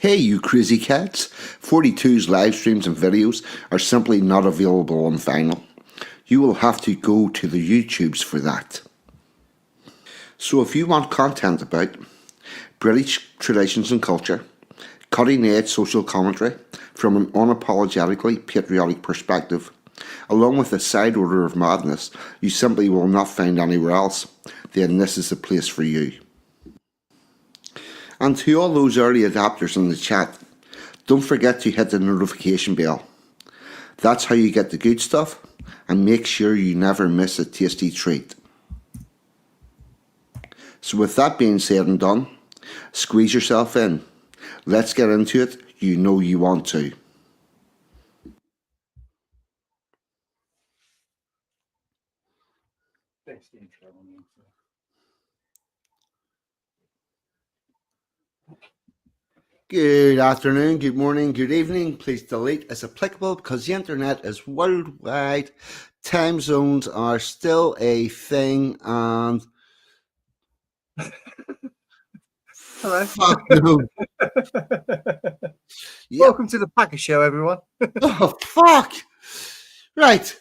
Hey, you crazy cats! 42's live streams and videos are simply not available on vinyl. You will have to go to the YouTubes for that. So if you want content about British traditions and culture, cutting-edge social commentary from an unapologetically patriotic perspective, along with a side order of madness you simply will not find anywhere else, then this is the place for you. And to all those early adapters in the chat, don't forget to hit the notification bell. That's how you get the good stuff, and make sure you never miss a tasty treat. So with that being said and done, squeeze yourself in. Let's get into it. You know you want to. Good afternoon, good morning, good evening. Please delete as applicable because the internet is worldwide. Time zones are still a thing, and hello. Fuck no. Welcome to the Pakka show, everyone. Oh, fuck. Right.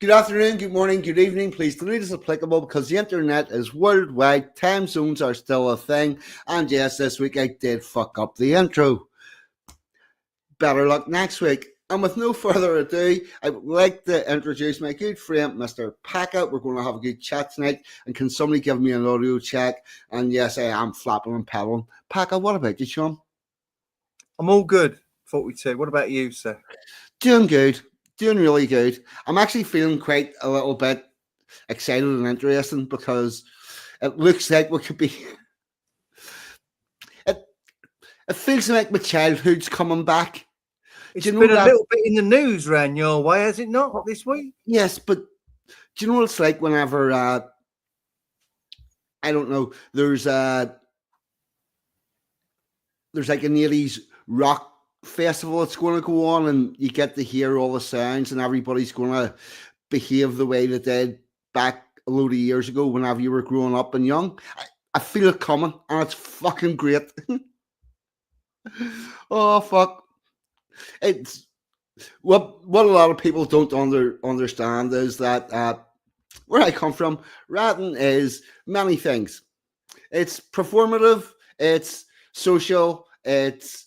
Good afternoon, good morning, good evening. Please delete as applicable because the internet is worldwide. Time zones are still a thing. And yes, this week I did fuck up the intro. Better luck next week. And with no further ado, I would like to introduce my good friend, Mr. Pakka. We're going to have a good chat tonight. And can somebody give me an audio check? And yes, I am flapping and pedaling. Pakka, what about you, Sean? I'm all good, 42. What about you, sir? Doing good. Doing really good. I'm actually feeling quite a little bit excited and interesting because it looks like we could be... It feels like my childhood's coming back. It's been a little bit in the news round your way, has it not, this week? Yes, but do you know what it's like whenever, I don't know, there's like an 80s rock festival that's going to go on and you get to hear all the sounds and everybody's going to behave the way they did back a load of years ago whenever you were growing up and young. I feel it coming and it's fucking great. Oh, fuck. It's what a lot of people don't understand is that where I come from, rioting is many things. It's performative, it's social, it's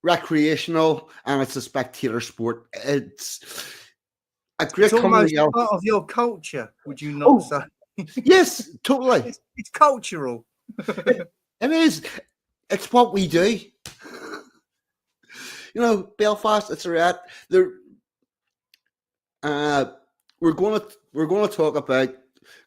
recreational, and it's a spectator sport. It's a great almost part of your culture, would you not say? Yes, totally. It's cultural. It is. It's what we do. You know, Belfast, it's a riot. We're going to talk about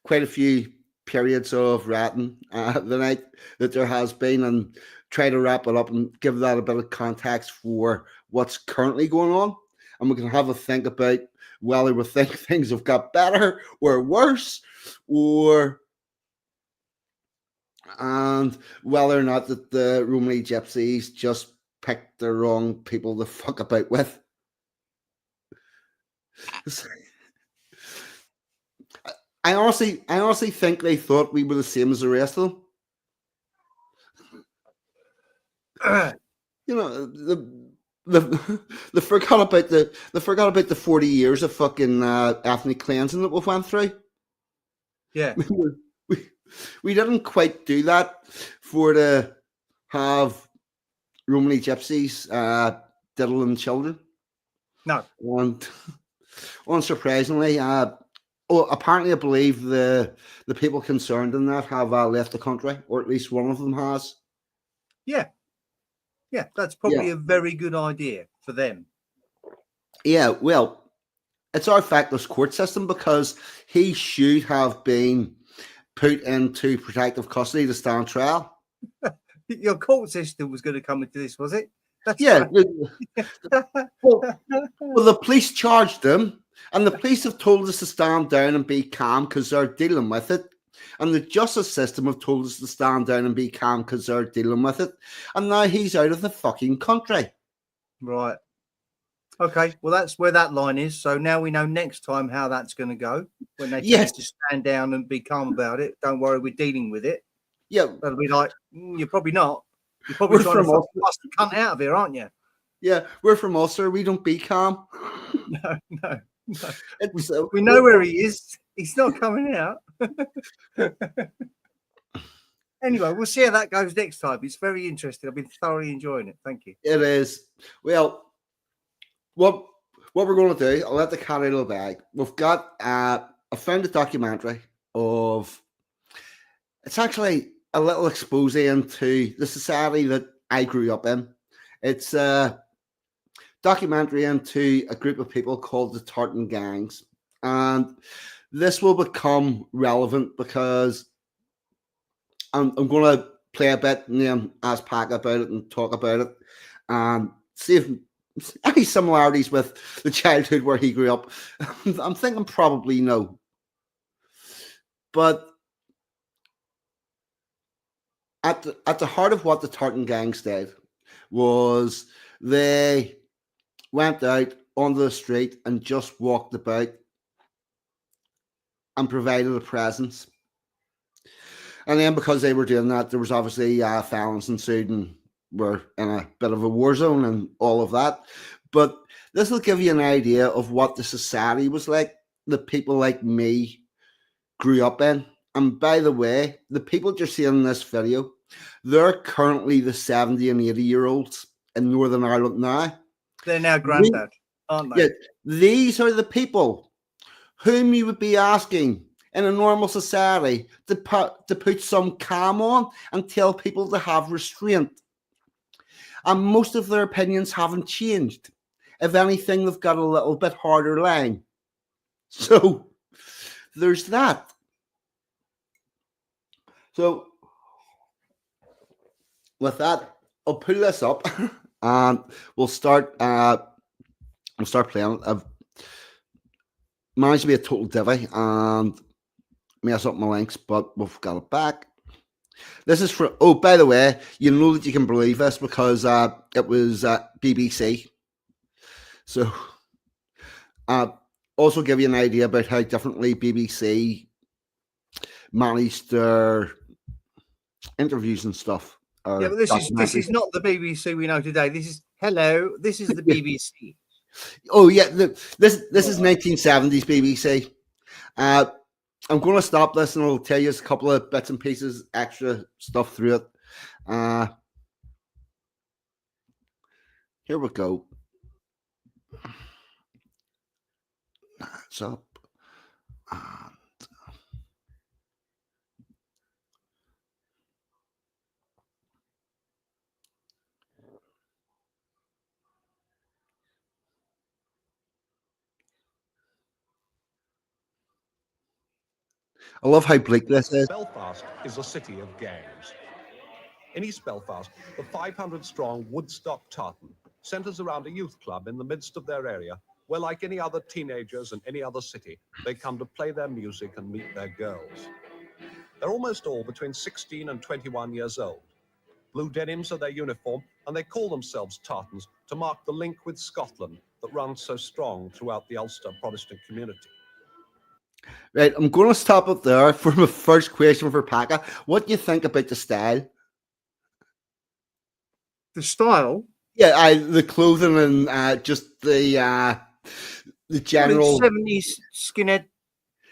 quite a few periods of rioting the night that there has been, and try to wrap it up and give that a bit of context for what's currently going on. And we can have a think about whether we think things have got better or worse, and whether or not that the Romany gypsies just picked the wrong people to fuck about with. I honestly think they thought we were the same as the rest of them. You know, they forgot about the 40 years of fucking ethnic cleansing that we've went through. Yeah. We didn't quite do that for to have Romany gypsies diddling children. No. And unsurprisingly, apparently I believe the people concerned in that have left the country, or at least one of them has. Yeah. Yeah, that's probably a very good idea for them. Yeah, well, it's our factless court system because he should have been put into protective custody to stand trial. Your court system was going to come into this, was it? That's yeah. Well, the police charged him, and the police have told us to stand down and be calm because they're dealing with it. And the justice system have told us to stand down and be calm because they're dealing with it. And now he's out of the fucking country. Right. Okay. Well, that's where that line is. So now we know next time how that's going to go. When they tell us to stand down and be calm about it. Don't worry, we're dealing with it. Yeah. That'll be like, you're probably not. You're probably We're trying to from Ulster. bust the cunt out of here, aren't you? Yeah, we're from Ulster. We don't be calm. No. It's, We know where he is. He's not coming out. Anyway, we'll see how that goes next time. It's very interesting. I've been thoroughly enjoying it. Thank you. It is. Well, what we're going to do, I'll let the cat out of the bag. We've got, I found a documentary of, it's actually a little expose into the society that I grew up in. It's a documentary into a group of people called the Tartan gangs. And this will become relevant because I'm going to play a bit and then ask Pakka about it and talk about it and see if any similarities with the childhood where he grew up. I'm thinking probably no. But at the heart of what the Tartan gangs did was they went out onto the street and just walked about and provided a presence. And then because they were doing that, there was obviously violence ensued and we're in a bit of a war zone and all of that. But this will give you an idea of what the society was like, the people like me grew up in. And by the way, the people you're seeing in this video, they're currently the 70 and 80-year-olds in Northern Ireland now. They're now granddad, aren't they? Yeah, these are the people whom you would be asking in a normal society to put some calm on and tell people to have restraint. And most of their opinions haven't changed. If anything, they've got a little bit harder line. So there's that. So with that, I'll pull this up and we'll start playing. I've managed to be a total divvy and mess up my links, but we've got it back. This is for, oh, by the way, you know that you can believe this because it was BBC. So also give you an idea about how differently BBC managed their interviews and stuff. Yeah, but this is not the BBC we know today. This is the BBC. Oh yeah, this is 1970s BBC. I'm going to stop this and I'll tell you a couple of bits and pieces, extra stuff through it. Here we go. That's up. I love how bleak this is. Belfast is a city of gangs. In East Belfast, the 500-strong Woodstock Tartan centres around a youth club in the midst of their area, where, like any other teenagers in any other city, they come to play their music and meet their girls. They're almost all between 16 and 21 years old. Blue denims are their uniform, and they call themselves Tartans to mark the link with Scotland that runs so strong throughout the Ulster Protestant community. Right, I'm going to stop it there for my first question for Pakka. What do you think about the style? The style? Yeah, the clothing and just the general 70s skinhead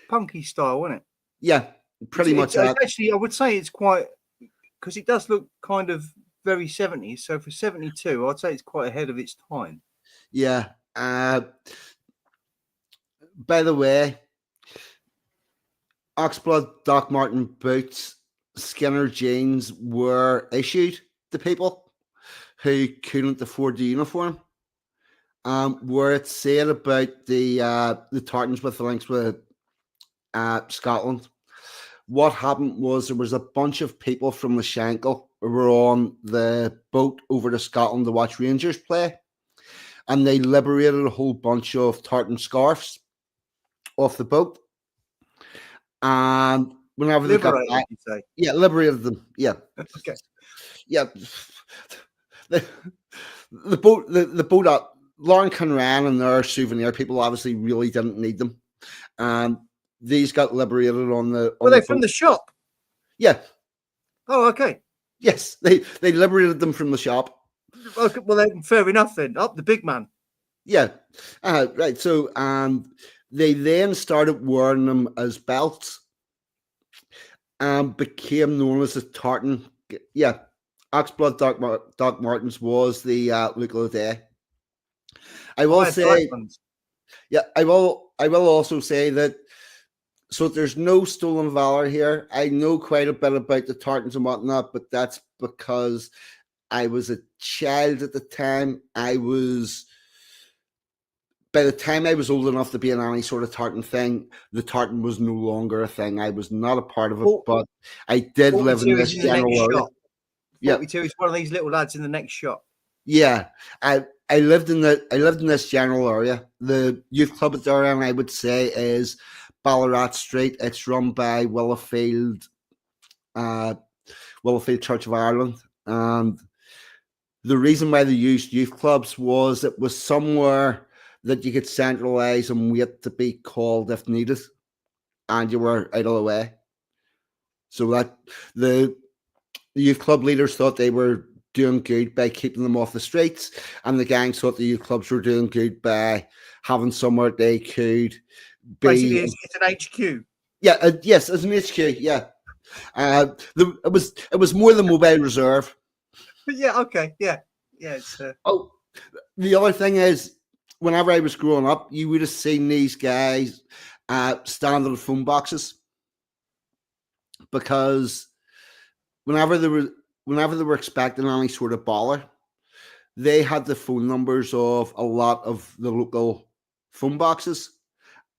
punky style, isn't it? Yeah, pretty much that. Actually, I would say it's quite, because it does look kind of very 70s. So for 72, I'd say it's quite ahead of its time. Yeah. By the way, Oxblood Doc Marten boots, Skinner jeans were issued to people who couldn't afford the uniform. Where it said about the tartans with the links with Scotland, what happened was there was a bunch of people from the Shankill who were on the boat over to Scotland to watch Rangers play, and they liberated a whole bunch of tartan scarves off the boat. And whenever they got back, you say? Yeah, liberated them. Yeah. Okay. Yeah. The boat up, Lauren Conran and their souvenir people obviously really didn't need them. And these got liberated on the. Were they from the shop? Yeah. Oh, okay. Yes, they liberated them from the shop. Okay, well, then, fair enough then. Up the big man. Yeah, right. So, they then started wearing them as belts and became known as the tartan. Yeah, Oxblood Doc Martens was the look of the day. I will say, yeah, I will also say that. So there's no stolen valor here. I know quite a bit about the tartans and whatnot, but that's because I was a child at the time. By the time I was old enough to be in any sort of tartan thing, the tartan was no longer a thing. I was not a part of it, but I did live in this general area. Yeah, 42 is one of these little lads in the next shop. Yeah, I lived in this general area. The youth club at there, and I would say is Ballarat Street. It's run by Willowfield Church of Ireland, and the reason why they used youth clubs was it was somewhere that you could centralise and wait to be called if needed, and you were out of the way. So that the youth club leaders thought they were doing good by keeping them off the streets, and the gangs thought the youth clubs were doing good by having somewhere they could be. Basically, it's an HQ. Yeah, yes, it's an HQ. Yeah, it was more than mobile reserve. Yeah. Okay. Yeah. Yeah. It's. Oh, the other thing is, whenever I was growing up, you would have seen these guys standing at phone boxes because whenever they were expecting any sort of baller, they had the phone numbers of a lot of the local phone boxes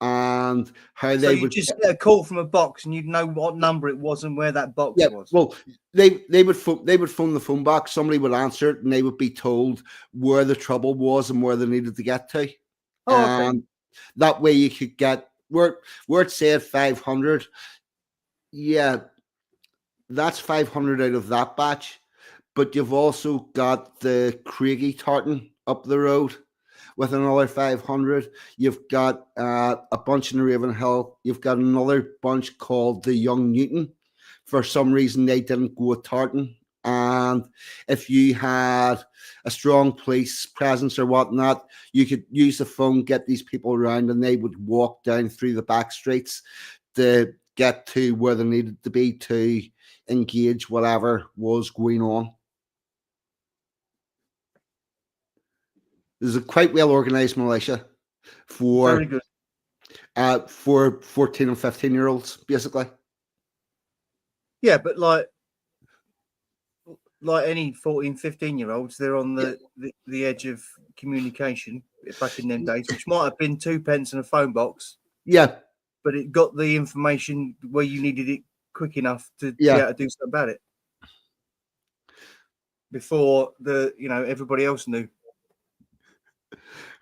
and how they would just get a call from a box and you'd know what number it was and where that box was. Well, they would phone the phone box, somebody would answer it, and they would be told where the trouble was and where they needed to get to. Oh, okay. That way you could get where it said 500. Yeah, that's 500 out of that batch. But you've also got the Craigie Tartan up the road with another 500. You've got a bunch in Ravenhill. You've got another bunch called the Young Newton. For some reason, they didn't go with Tartan. And if you had a strong police presence or whatnot, you could use the phone, get these people around, and they would walk down through the back streets to get to where they needed to be to engage whatever was going on. There's a quite well organized militia for 14 and 15-year-olds, basically. Yeah, but like any 14, 15-year-olds, they're on the edge of communication back in them days, which might have been 2 pence and a phone box. Yeah. But it got the information where you needed it quick enough to be able to do something about it. Before everybody else knew.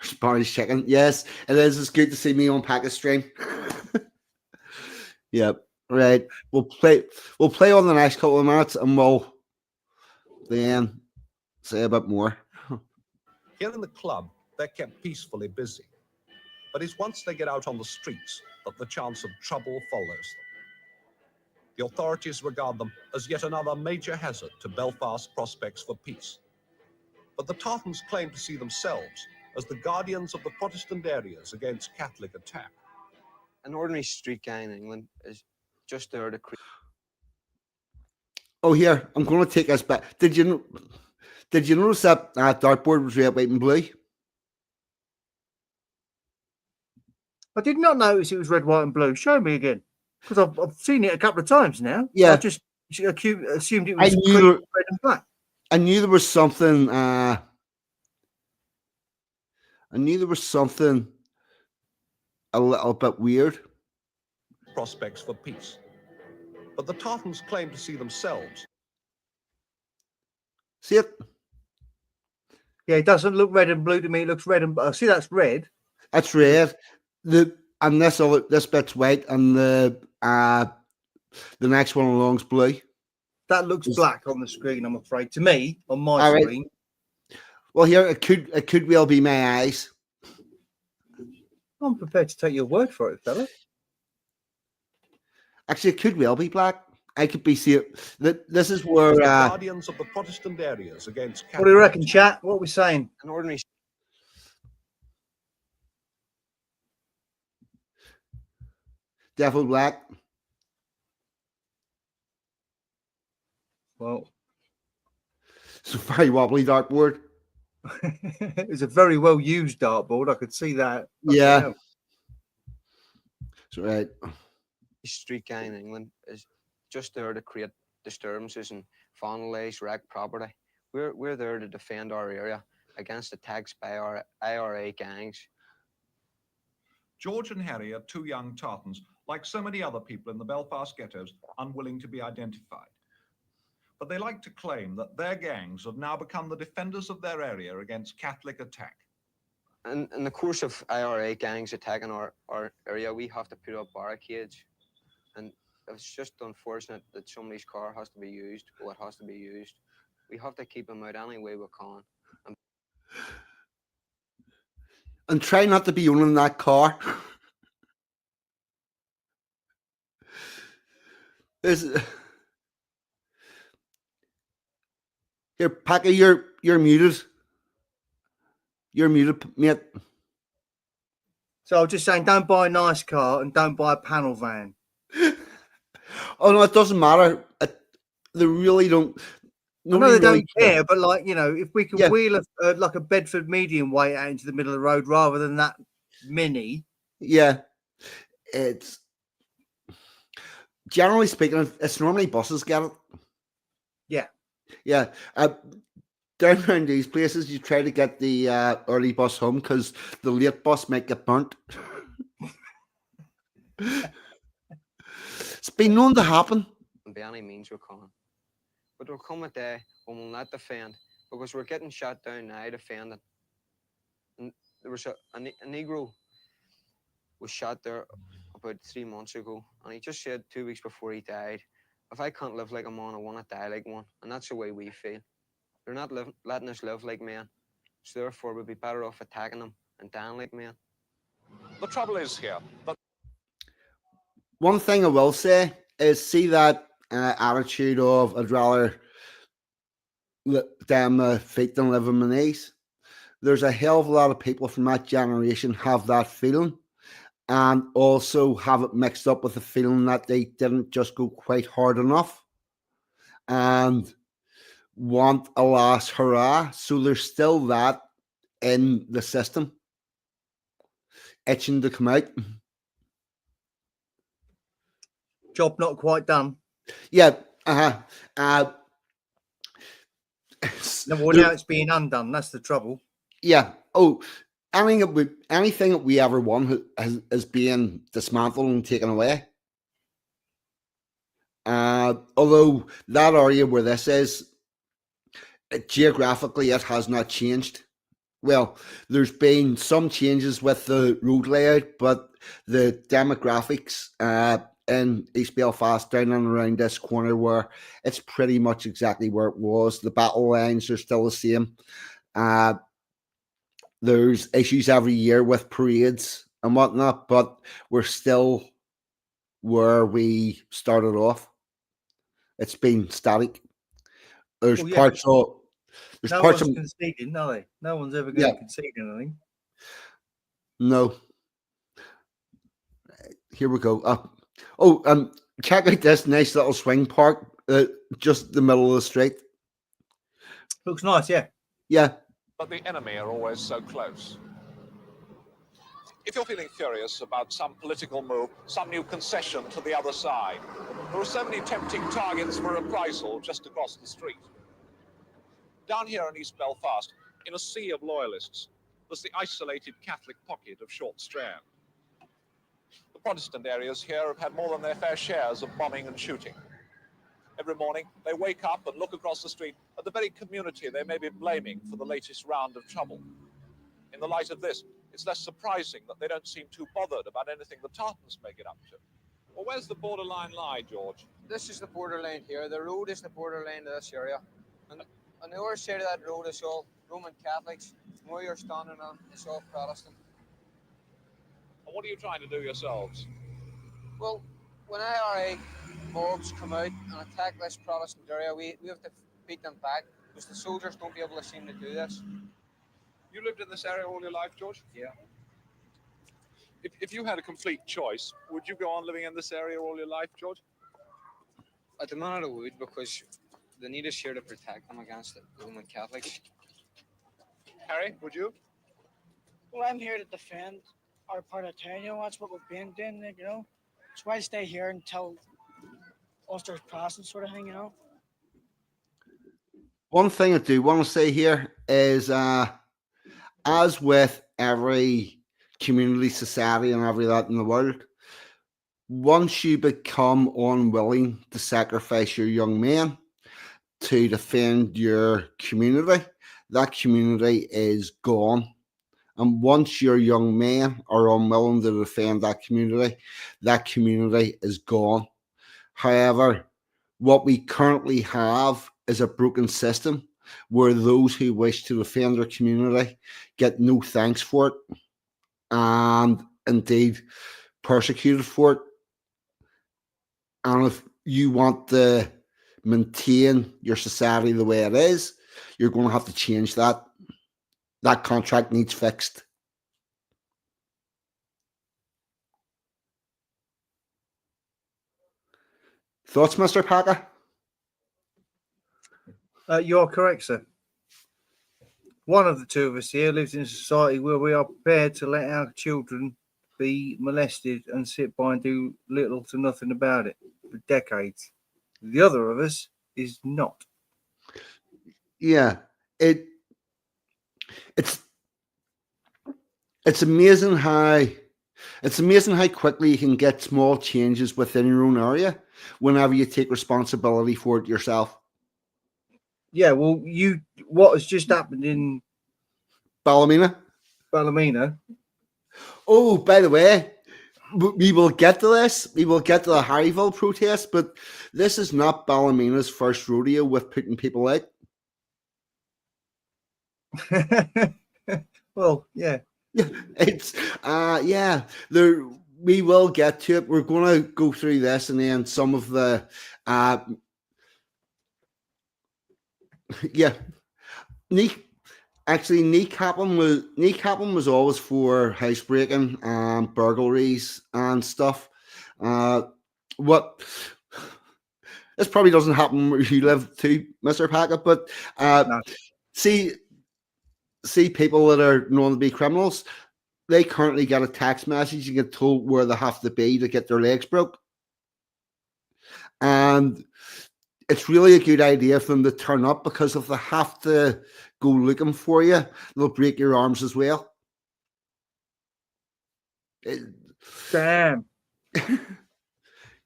Spanish chicken. Yes, it is. It's good to see me on Pakka stream. Yep. Right. We'll play on the next couple of minutes and we'll then say a bit more. Here in the club, they're kept peacefully busy. But it's once they get out on the streets that the chance of trouble follows them. The authorities regard them as yet another major hazard to Belfast's prospects for peace. But the Tartans claim to see themselves as the guardians of the Protestant areas against Catholic attack. An ordinary street gang in England is just there to create. Oh, here, I'm going to take us back. Did you notice that dartboard was red, white, and blue? I did not notice it was red, white, and blue. Show me again, because I've seen it a couple of times now. Yeah, I just assumed it was red and black. I knew there was something. I knew there was something a little bit weird. Prospects for peace. But the Tartans claim to see themselves. See it? Yeah, it doesn't look red and blue to me. It looks red and blue. See, that's red. That's red. And this bit's white, and the next one along's blue. That looks black on the screen, I'm afraid. To me, on my screen. Right. Well, here it could well be my eyes. I'm prepared to take your word for it, fella. Actually, it could well be black. I could be seeing that this is where The guardians of the Protestant areas against What do you Catholic reckon, chat? What are we saying? an ordinary Devil Black. Well, It's a very wobbly dartboard. it was a very well used dartboard. I could see that. Fucking Yeah. hell. That's right. street gang in England is just there to create disturbances and vandalise, wreck property. We're there to defend our area against attacks by our IRA gangs. George and Harry are two young Tartans, like so many other people in the Belfast ghettos, unwilling to be identified. But they like to claim that their gangs have now become the defenders of their area against Catholic attack. And in the course of IRA gangs attacking our area, we have to put up barricades. And it's just unfortunate that somebody's car has to be used, or it has to be used. We have to keep them out any way we can. And try not to be owning that car. Here, Pakka, you're muted. You're muted, mate. So I was just saying, don't buy a nice car and don't buy a panel van. Oh no, it doesn't matter. They really don't. I know they don't care, but like, you know, if we can Yeah. wheel like a Bedford medium weight out into the middle of the road rather than that mini. Yeah, it's generally speaking, it's normally buses get it. Yeah. Yeah. Down around these places, you try to get the early bus home because the late bus might get burnt. It's been known to happen. And by any means we can. But there'll come a day when we'll not defend, because we're getting shot down now defending. And there was a Negro was shot there about 3 months ago, and he just said 2 weeks before he died, if I can't live like a man, I want to die like one. And that's the way we feel. They're not letting us live like men, so therefore we'd be better off attacking them and dying like men. The trouble is here that One thing I will say is see that attitude of I'd rather damn my feet than live on my knees. There's a hell of a lot of people from that generation have that feeling, and also have it mixed up with the feeling that they didn't just go quite hard enough and want a last hurrah. So there's still that in the system, itching to come out. Job not quite done. Yeah. No, well, now it's being undone. That's the trouble. Yeah. Oh, anything that we ever won is being dismantled and taken away. Although that area where this is, geographically, it has not changed. Well, there's been some changes with the road layout, but the demographics in East Belfast, down and around this corner, where it's pretty much exactly where it was. The battle lines are still the same. There's issues every year with parades and whatnot, but we're still where we started off. It's been static. There's parts of there's no parts one's of conceding, are they? No one's ever going to concede anything. No. Here we go. Check out this nice little swing park, just the middle of the street. Looks nice, yeah. Yeah. but the enemy are always so close. If you're feeling furious about some political move, some new concession to the other side, there are so many tempting targets for reprisal just across the street. Down here in East Belfast, in a sea of loyalists, there's the isolated Catholic pocket of Short Strand. The Protestant areas here have had more than their fair shares of bombing and shooting. Every morning, they wake up and look across the street at the very community they may be blaming for the latest round of trouble. In the light of this, it's less surprising that they don't seem too bothered about anything the Tartans may get up to. Well, where's the borderline lie, George? This is the borderline here. The road is the borderline to this area. And on the other side of that road is all Roman Catholics. Where you're standing on, it's all Protestant. And what are you trying to do yourselves? Well, when IRA mobs come out and attack this Protestant area, we have to beat them back because the soldiers don't be able to seem to do this. You lived in this area all your life, George? Yeah. If you had a complete choice, would you go on living in this area all your life, George? At the minute I would, because they need us here to protect them against the Roman Catholics. Harry, would you? Well, I'm here to defend our part of town. You know, that's what we've been doing. You know, so I stay here until Ulster's passing, sort of thing. You know. One thing I do want to say here is, as with every community, society, and every that in the world, once you become unwilling to sacrifice your young men to defend your community, that community is gone. And once your young men are unwilling to defend that community is gone. However, what we currently have is a broken system where those who wish to defend their community get no thanks for it and indeed persecuted for it. And if you want to maintain your society the way it is, you're going to have to change that. That contract needs fixed. Thoughts, Mr. Pakka? You are correct, sir. One of the two of us here lives in a society where we are prepared to let our children be molested and sit by and do little to nothing about it for decades. The other of us is not. Yeah, it's amazing how quickly you can get small changes within your own area whenever you take responsibility for it yourself. Yeah, well, what has just happened in Ballymena? Oh, by the way, we will get to this. We will get to the Harville protest, but this is not Ballymena's first rodeo with putting people out. Well, yeah. It's we will get to it. We're going to go through this and then some of the kneecapping was always for housebreaking and burglaries and stuff. This probably doesn't happen where you live too, Mr. Pakka, but No. see people that are known to be criminals, they currently get a text message and get told where they have to be to get their legs broke. And it's really a good idea for them to turn up, because if they have to go looking for you, they'll break your arms as well. Damn.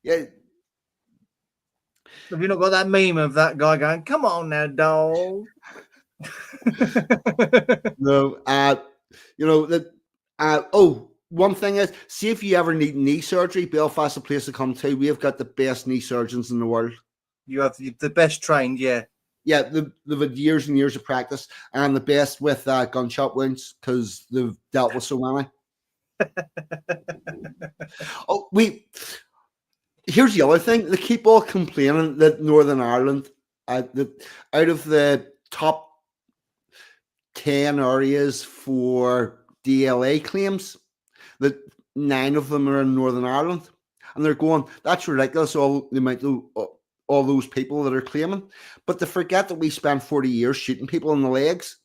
Yeah. Have you not got that meme of that guy going, "Come on now, dog"? No, one thing is, see if you ever need knee surgery, Belfast is a place to come to. We have got the best knee surgeons in the world. You have the best trained, yeah. Yeah, they've had years and years of practice, and the best with gunshot wounds because they've dealt with so many. Here's the other thing. They keep all complaining that Northern Ireland, that out of the top 10 areas for DLA claims, that 9 of them are in Northern Ireland. And they're going, that's ridiculous, all those people that are claiming. But they forget that we spent 40 years shooting people in the legs.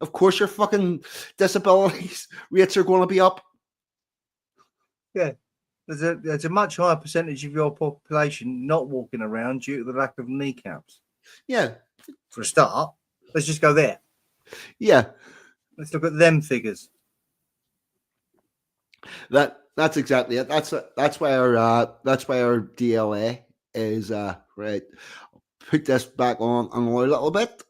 Of course, your fucking disabilities rates are going to be up. Yeah. There's a much higher percentage of your population not walking around due to the lack of kneecaps. Yeah. For a start, let's just go there. Yeah. Let's look at them figures. That's exactly it. That's why our DLA is right. Put this back on a little bit.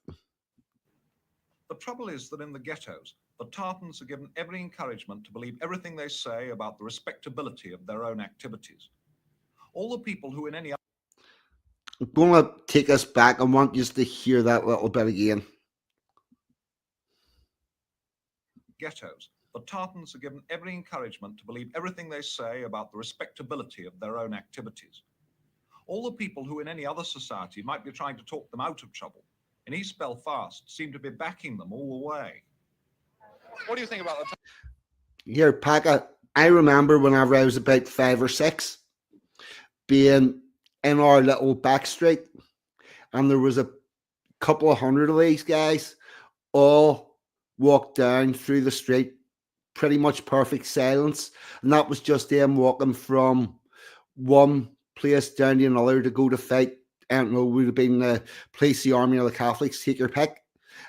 The trouble is that in the ghettos, the Tartans are given every encouragement to believe everything they say about the respectability of their own activities. All the people who in any other... I'm going to take us back. I want you to hear that little bit again. Ghettos, the Tartans are given every encouragement to believe everything they say about the respectability of their own activities. All the people who in any other society might be trying to talk them out of trouble, in East Belfast seem to be backing them all the way. What do you think about the Here, Pakka, I remember whenever I was about 5 or 6, being in our little back street, and there was a couple of hundred of these guys all walked down through the street, pretty much perfect silence, and that was just them walking from one place down to another to go to fight. I don't know, would have been the police, the army, or the Catholics, take your pick.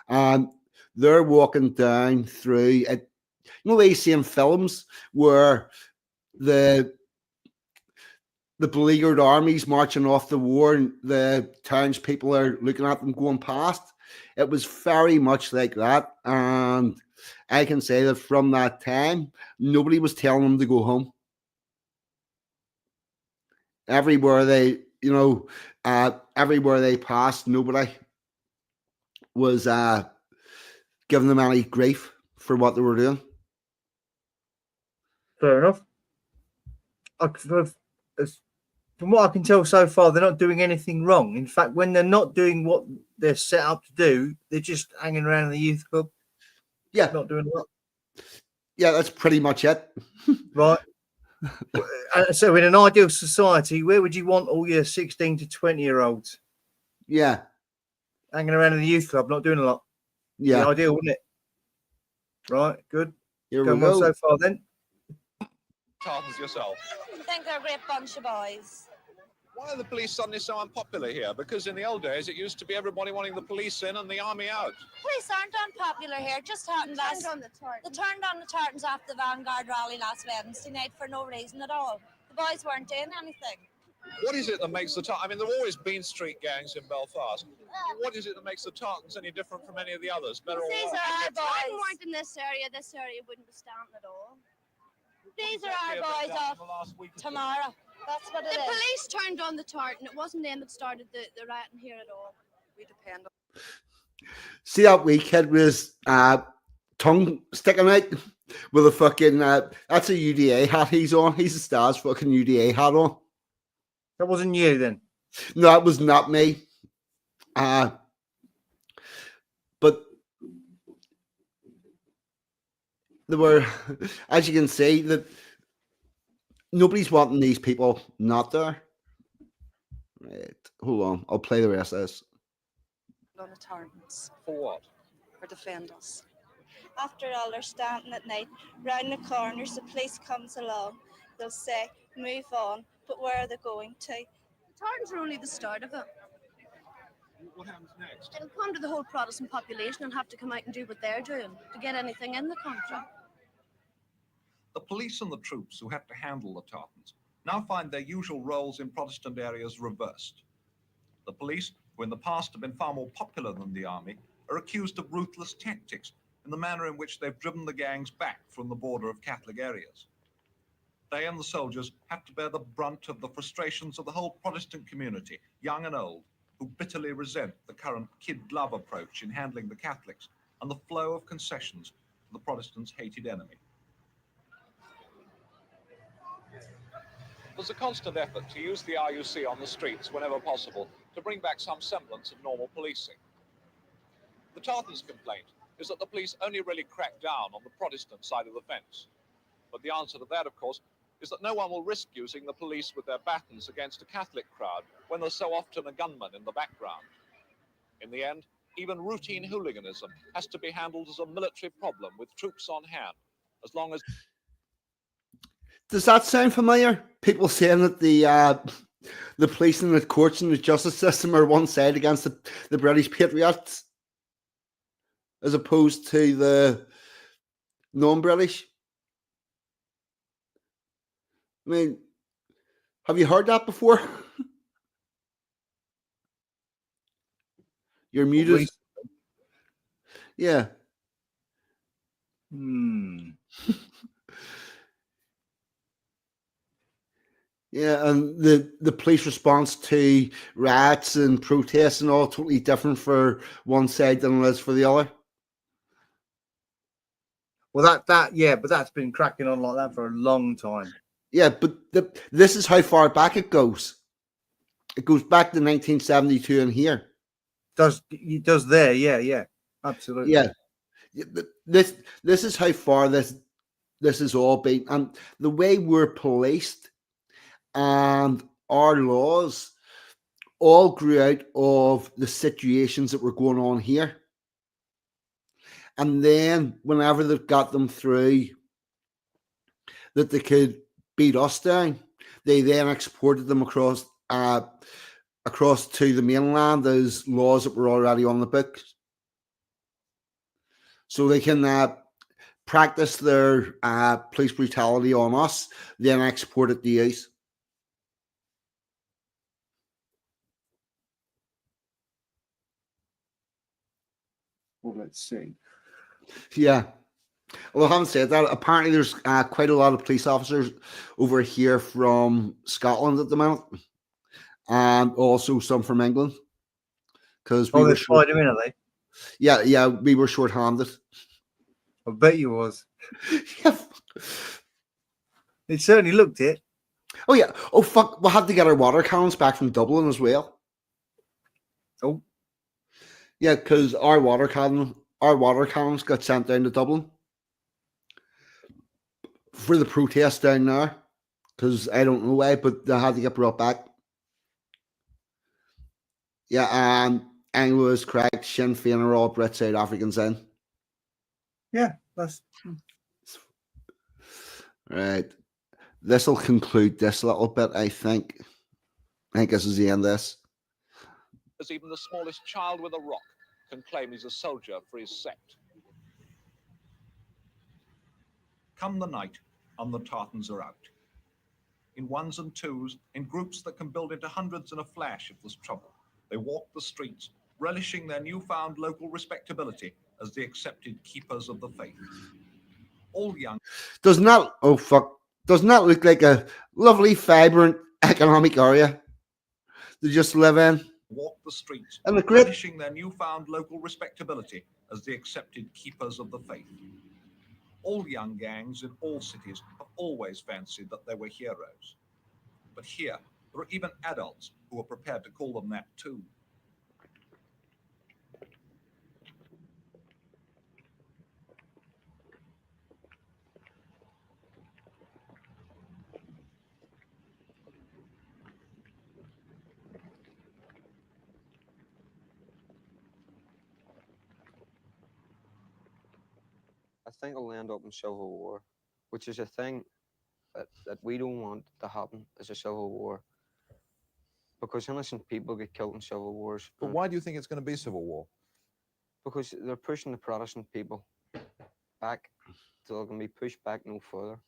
And they're walking down through it. You know, they see in films where the beleaguered armies marching off the war and the townspeople are looking at them going past. It was very much like that. And I can say that from that time, nobody was telling them to go home. Everywhere they, everywhere they passed, nobody was giving them any grief for what they were doing. Fair enough. From what I can tell so far, they're not doing anything wrong. In fact, when they're not doing what they're set up to do, they're just hanging around in the youth club. Yeah. Not doing a lot. Yeah, that's pretty much it. Right. So in an ideal society, where would you want all your 16 to 20-year-olds? Yeah. Hanging around in the youth club, not doing a lot. Yeah. The ideal, wouldn't it? Right, good. Here we Going well go. so far then. Tartans yourself? I think they're a great bunch of boys. Why are the police suddenly so unpopular here? Because in the old days, it used to be everybody wanting the police in and the army out. Police aren't unpopular here, just happened last... They turned on the Tartans after the Vanguard rally last Wednesday night for no reason at all. The boys weren't doing anything. What is it that makes the Tartans... I mean, there have always been street gangs in Belfast. What is it that makes the Tartans any different from any of the others? Better or These worse? are our If the Tartan boys. weren't in this area wouldn't be standing at all. These are our boys off tomorrow. That's what it The is. police turned on the Tartan. It wasn't them that started the rioting here at all. We depend on. See that wee kid with his tongue sticking out with a fucking that's a UDA hat he's on. He's a Stars fucking UDA hat on. That wasn't you then. No, that was not me. But there were, as you can see, that nobody's wanting these people not there. Right, hold on. I'll play the rest of this. On the Tartans For what? or defend us. After all, they're standing at night, round the corners, the police comes along. They'll say, move on, but where are they going to? The Tartans are only the start of it. What happens next? It'll come to the whole Protestant population and have to come out and do what they're doing to get anything in the country. The police and the troops who had to handle the Tartans now find their usual roles in Protestant areas reversed. The police, who in the past have been far more popular than the army, are accused of ruthless tactics in the manner in which they've driven the gangs back from the border of Catholic areas. They and the soldiers have to bear the brunt of the frustrations of the whole Protestant community, young and old, who bitterly resent the current kid-glove approach in handling the Catholics and the flow of concessions to the Protestants' hated enemy. There's a constant effort to use the RUC on the streets whenever possible to bring back some semblance of normal policing. The Tartans' complaint is that the police only really crack down on the Protestant side of the fence. But the answer to that, of course, is that no one will risk using the police with their batons against a Catholic crowd when there's so often a gunman in the background. In the end, even routine hooliganism has to be handled as a military problem with troops on hand, as long as... Does that sound familiar? People saying that the police and the courts and the justice system are one side against the British patriots, as opposed to the non-British. I mean, have you heard that before? You're muted. Yeah. Yeah, and the police response to riots and protests and all totally different for one side than it is for the other. Well, but that's been cracking on like that for a long time. Yeah, but this is how far back it goes. It goes back to 1972 and here. It does there, yeah, absolutely. Yeah, this is how far this has all been, and the way we're policed and our laws all grew out of the situations that were going on here. And then whenever they've got them through that they could beat us down, they then exported them across to the mainland as laws that were already on the books. So they can practice their police brutality on us, then export it to you. Well, let's see. Yeah. Well, having said that, apparently there's quite a lot of police officers over here from Scotland at the moment, and also some from England. Because they're fighting in, are they? Yeah, we were short-handed. I bet you was. Yeah. It certainly looked it. Oh yeah. Oh fuck! We'll have to get our water cannons back from Dublin as well. Oh. Yeah, because our water cannons got sent down to Dublin for the protest down there. Because I don't know why, but they had to get brought back. Yeah, and Anglo is correct. Sinn Féin are all Brit South Africans in. Yeah, that's right. This will conclude this little bit, I think. I think this is the end of this. As even the smallest child with a rock can claim he's a soldier for his sect. Come the night, and the tartans are out. In ones and twos, in groups that can build into hundreds in a flash if there's trouble. They walk the streets, relishing their newfound local respectability as the accepted keepers of the faith. All young. Doesn't that look like a lovely, vibrant economic area to just live in? Walk the streets, and the great, relishing their newfound local respectability as the accepted keepers of the faith. All young gangs in all cities have always fancied that they were heroes. But here, there are even adults who are prepared to call them that too. I think it'll end up in civil war, which is a thing that we don't want to happen, is a civil war. Because innocent people get killed in civil wars. But why do you think it's going to be civil war? Because they're pushing the Protestant people back till they can be pushed back no further.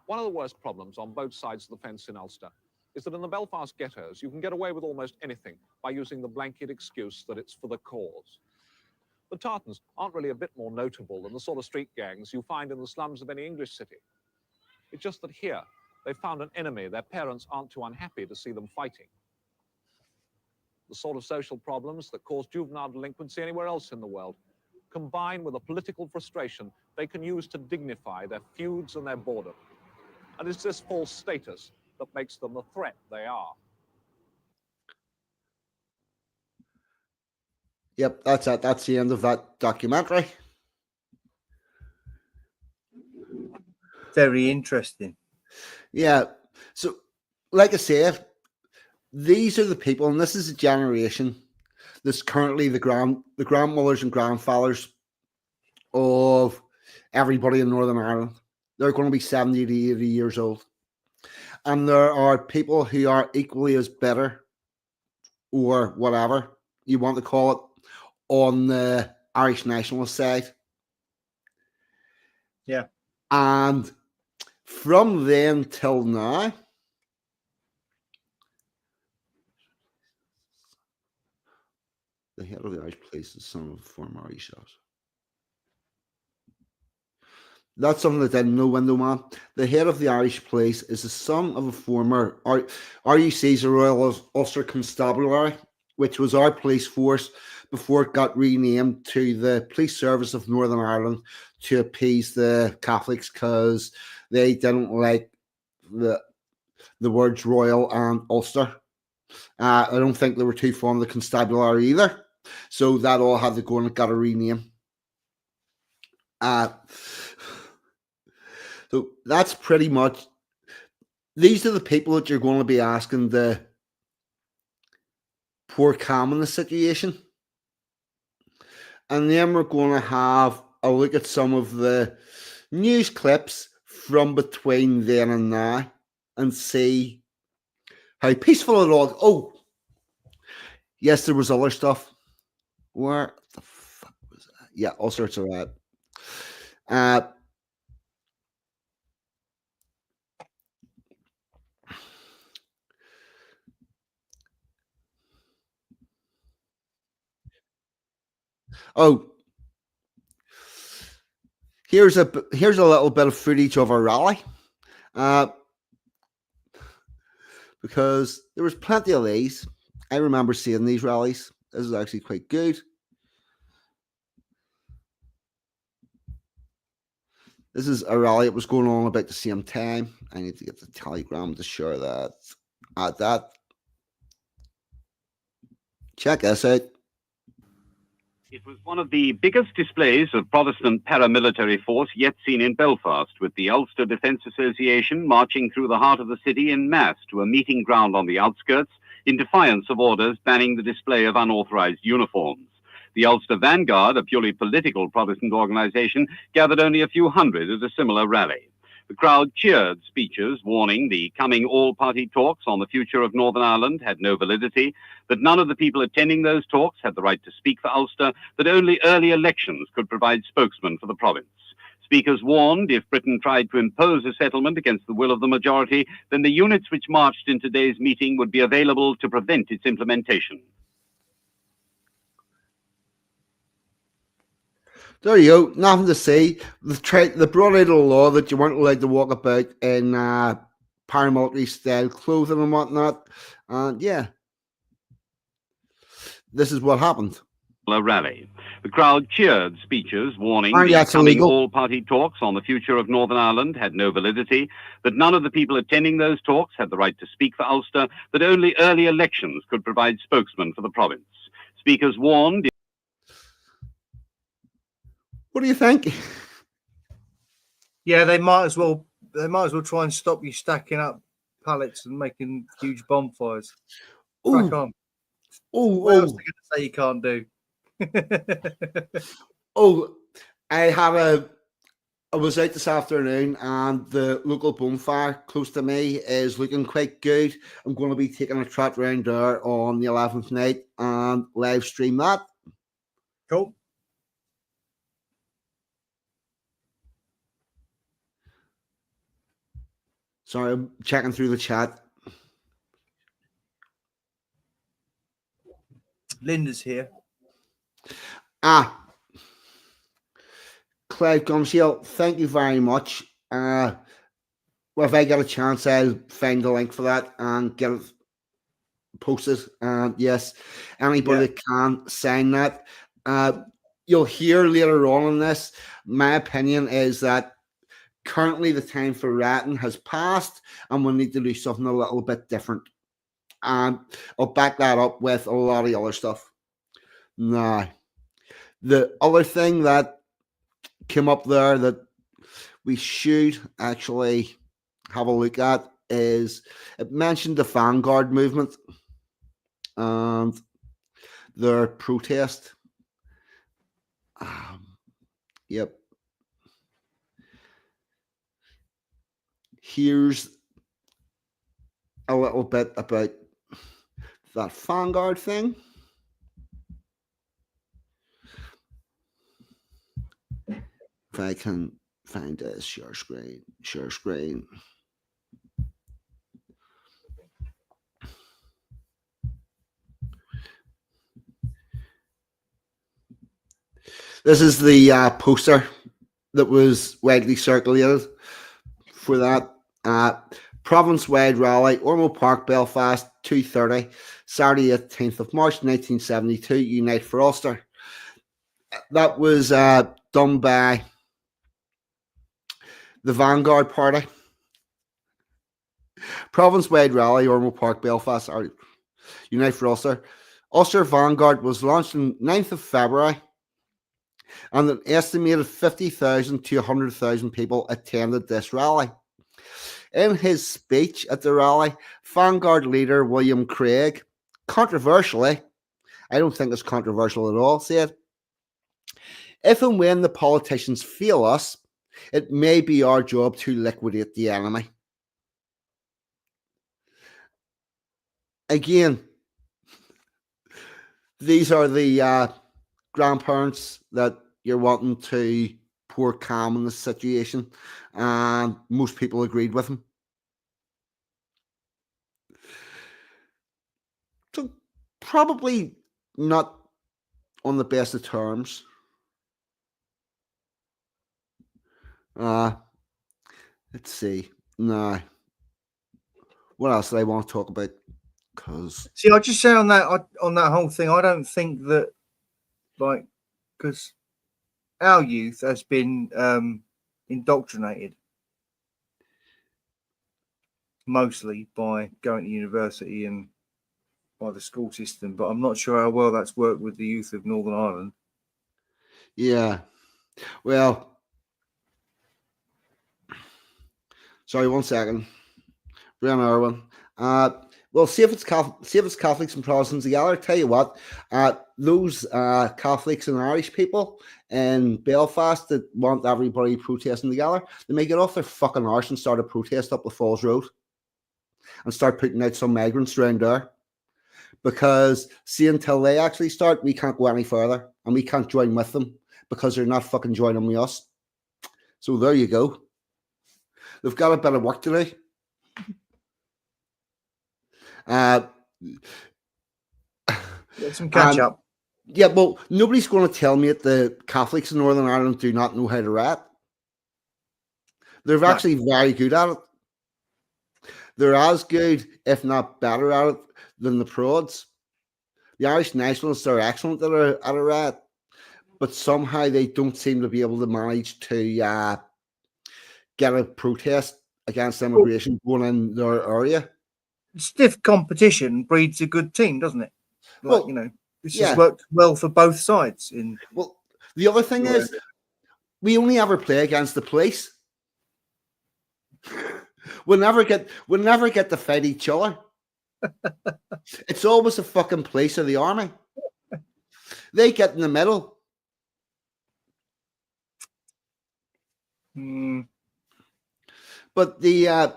One of the worst problems on both sides of the fence in Ulster is that in the Belfast ghettos, you can get away with almost anything by using the blanket excuse that it's for the cause. The Tartans aren't really a bit more notable than the sort of street gangs you find in the slums of any English city. It's just that here, they've found an enemy their parents aren't too unhappy to see them fighting. The sort of social problems that cause juvenile delinquency anywhere else in the world, combined with a political frustration they can use to dignify their feuds and their boredom. And it's this false status that makes them the threat they are. Yep, that's it. That's the end of that documentary. very interesting. Yeah. So, like I said, these are the people, and this is a generation that's currently the grandmothers and grandfathers of everybody in Northern Ireland. They're going to be 70 to 80 years old. And there are people who are equally as bitter, or whatever you want to call it, on the Irish nationalist side. Yeah. And from then till now, the head of the Irish police is son of a former Irish officer. That's something that I didn't know, Window Man. The head of the Irish police is the son of a former RUC's, the Royal Ulster Constabulary, which was our police force before it got renamed to the Police Service of Northern Ireland to appease the Catholics because they didn't like the words Royal and Ulster. I don't think they were too fond of the constabulary either. So that all had to go and it got a rename. So that's pretty much, these are the people that you're going to be asking the poor calm in the situation. And then we're going to have a look at some of the news clips from between then and now and see how peaceful it all. Oh, yes, there was other stuff. Where the fuck was that? Yeah, all sorts of that. Oh, here's a little bit of footage of a rally, because there was plenty of these. I remember seeing these rallies. This is actually quite good. This is a rally that was going on about the same time. I need to get the Telegram to share that. Add that. Check this out. It was one of the biggest displays of Protestant paramilitary force yet seen in Belfast, with the Ulster Defence Association marching through the heart of the city en masse to a meeting ground on the outskirts in defiance of orders banning the display of unauthorized uniforms. The Ulster Vanguard, a purely political Protestant organisation, gathered only a few hundred at a similar rally. The crowd cheered speeches warning the coming all-party talks on the future of Northern Ireland had no validity, that none of the people attending those talks had the right to speak for Ulster, that only early elections could provide spokesmen for the province. Speakers warned if Britain tried to impose a settlement against the will of the majority, then the units which marched in today's meeting would be available to prevent its implementation. There you go. Nothing to say. They brought out a law that you weren't allowed to walk about in paramilitary style clothing and whatnot. And yeah, this is what happened. A rally. The crowd cheered speeches warning the coming illegal. All-party talks on the future of Northern Ireland had no validity, that none of the people attending those talks had the right to speak for Ulster, that only early elections could provide spokesmen for the province. Speakers warned. What do you think? Yeah, they might as well try and stop you stacking up pallets and making huge bonfires. Crack on. What else are they going to say you can't do? I was out this afternoon and the local bonfire close to me is looking quite good. I'm going to be taking a trot round there on the 11th night and live stream that. Cool. Sorry, I'm checking through the chat. Linda's here. Clive Gumshield, thank you very much. Well, if I get a chance, I'll find the link for that and get it posted. And yes, anybody that can sign that. You'll hear later on in this, my opinion is that currently the time for rioting has passed and we need to do something a little bit different. And I'll back that up with a lot of other stuff. Now, the other thing that came up there that we should actually have a look at is it mentioned the Vanguard movement and their protest. Yep. Here's a little bit about that Vanguard thing. If I can find a share screen. This is the poster that was widely circulated for that province-wide rally, Ormeau Park, Belfast, 2:30. Saturday 18th of March 1972, Unite for Ulster. That was done by the Vanguard Party. Province-wide rally, Ormeau Park, Belfast, or Unite for Ulster. Ulster Vanguard was launched on 9th of February, and an estimated 50,000 to 100,000 people attended this rally. In his speech at the rally, Vanguard leader William Craig, controversially, I don't think it's controversial at all, said, "If and when the politicians fail us, it may be our job to liquidate the enemy." Again, these are the grandparents that you're wanting to pour calm in the situation, and most people agreed with him. So probably not on the best of terms. Let's see. No. What else do I want to talk about? Because see, I'll just say on that whole thing, I don't think that, like, because our youth has been indoctrinated mostly by going to university and by the school system, but I'm not sure how well that's worked with the youth of Northern Ireland. Yeah. Well, sorry, 1 second. Brian Irwin. Well, see if it's Catholics and Protestants together. Tell you what, those Catholics and Irish people in Belfast that want everybody protesting together, they may get off their fucking arse and start a protest up the Falls Road and start putting out some migrants around there. Because see, until they actually start, we can't go any further, and we can't join with them because they're not fucking joining with us. So there you go. They've got a bit of work to do. Get some catch up. Yeah, well, nobody's going to tell me that the Catholics in Northern Ireland do not know how to riot. They're actually very good at it. They're as good, if not better, at it than the prods. The Irish Nationalists are excellent at a riot, but somehow they don't seem to be able to manage to get a protest against immigration going in their area. Stiff competition breeds a good team, doesn't it? Like, Well, you know, this has worked well for both sides. Well, the other thing is, we only ever play against the police. We'll never get to fight each other. It's always the fucking police or the army. They get in the middle. But the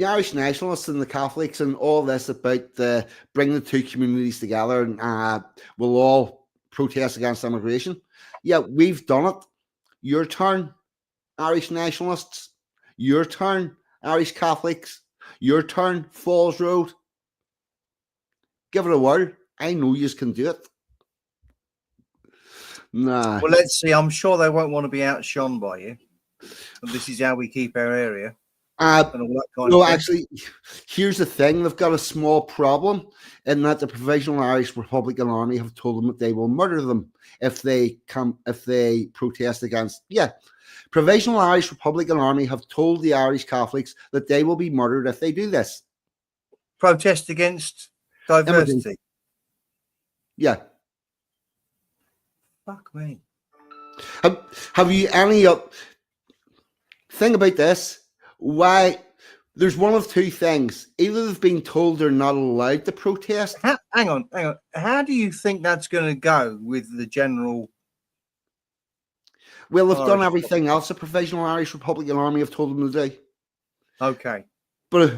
Irish Nationalists and the Catholics and all this about bringing the two communities together and we'll all protest against immigration. Yeah, we've done it. Your turn, Irish Nationalists. Your turn, Irish Catholics. Your turn, Falls Road. Give it a whirl. I know you can do it. Nah. Well, let's see. I'm sure they won't want to be outshone by you. And this is how we keep our area. Actually, here's the thing. They've got a small problem in that the Provisional Irish Republican Army have told them that they will murder them if they protest against. Yeah. Provisional Irish Republican Army have told the Irish Catholics that they will be murdered if they do this. Protest against diversity. Yeah. Fuck me. Have you any thing about this? Why? There's one of two things. Either they've been told they're not allowed to protest. Hang on. How do you think that's going to go with the general? Well, they've done everything else the Provisional Irish Republican Army have told them to do. Okay. But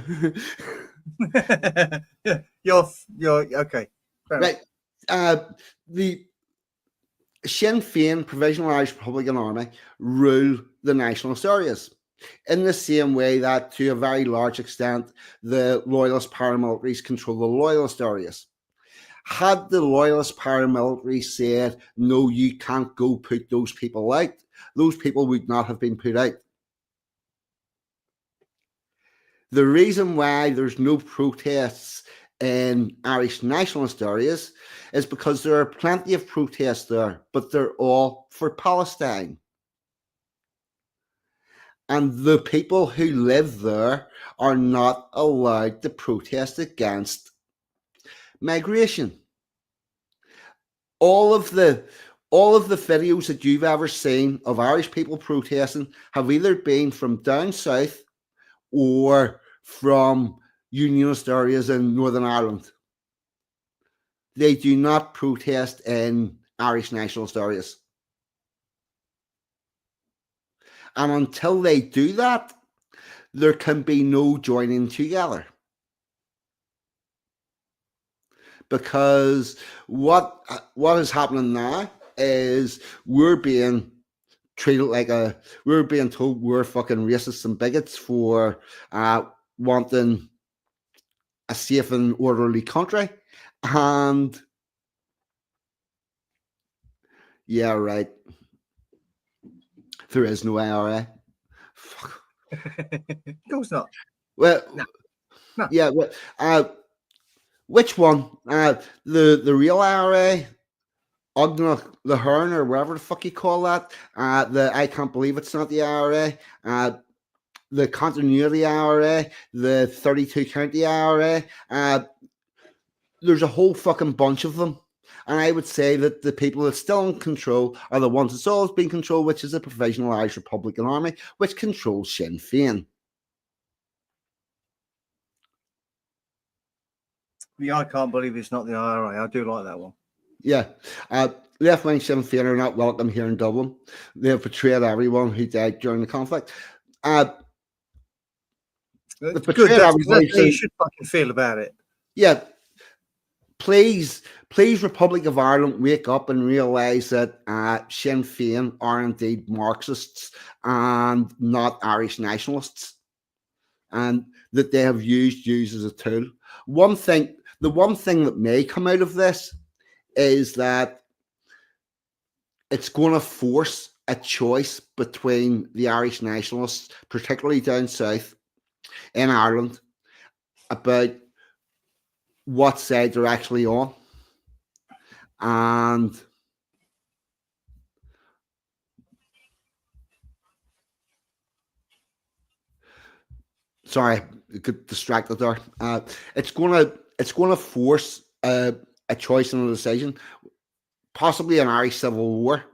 you're okay. Right. The Sinn Féin Provisional Irish Republican Army rule the nationalist areas in the same way that, to a very large extent, the Loyalist paramilitaries control the Loyalist areas. Had the Loyalist paramilitary said, no, you can't go put those people out, those people would not have been put out. The reason why there's no protests in Irish nationalist areas is because there are plenty of protests there, but they're all for Palestine. And the people who live there are not allowed to protest against migration. All of the videos that you've ever seen of Irish people protesting have either been from down south or from Unionist areas in Northern Ireland. They do not protest in Irish nationalist areas. And until they do that, there can be no joining together. Because what is happening now is we're being treated like we're being told we're fucking racists and bigots for wanting a safe and orderly country. And yeah, right. There is no IRA. Fuck. Of course not. Well, No. Yeah. Well, which one? The real IRA, Ogna the Hearn, or whatever the fuck you call that. I can't believe it's not the IRA. The continuity IRA, the 32 county IRA. There's a whole fucking bunch of them. And I would say that the people that's still in control are the ones that's always been controlled, which is the Provisional Irish Republican Army, which controls Sinn Féin. Yeah, I can't believe it's not the IRA. I do like that one. Yeah. Left-wing Sinn Féin are not welcome here in Dublin. They have betrayed everyone who died during the conflict. They betrayed everybody. That's how you should fucking feel about it. Yeah. Please, Republic of Ireland, wake up and realise that Sinn Féin are indeed Marxists and not Irish nationalists, and that they have used you as a tool. The one thing that may come out of this is that it's going to force a choice between the Irish nationalists, particularly down south in Ireland, about what side they're actually on. And sorry, I got distracted there. It's gonna force a choice and a decision, possibly an Irish civil war,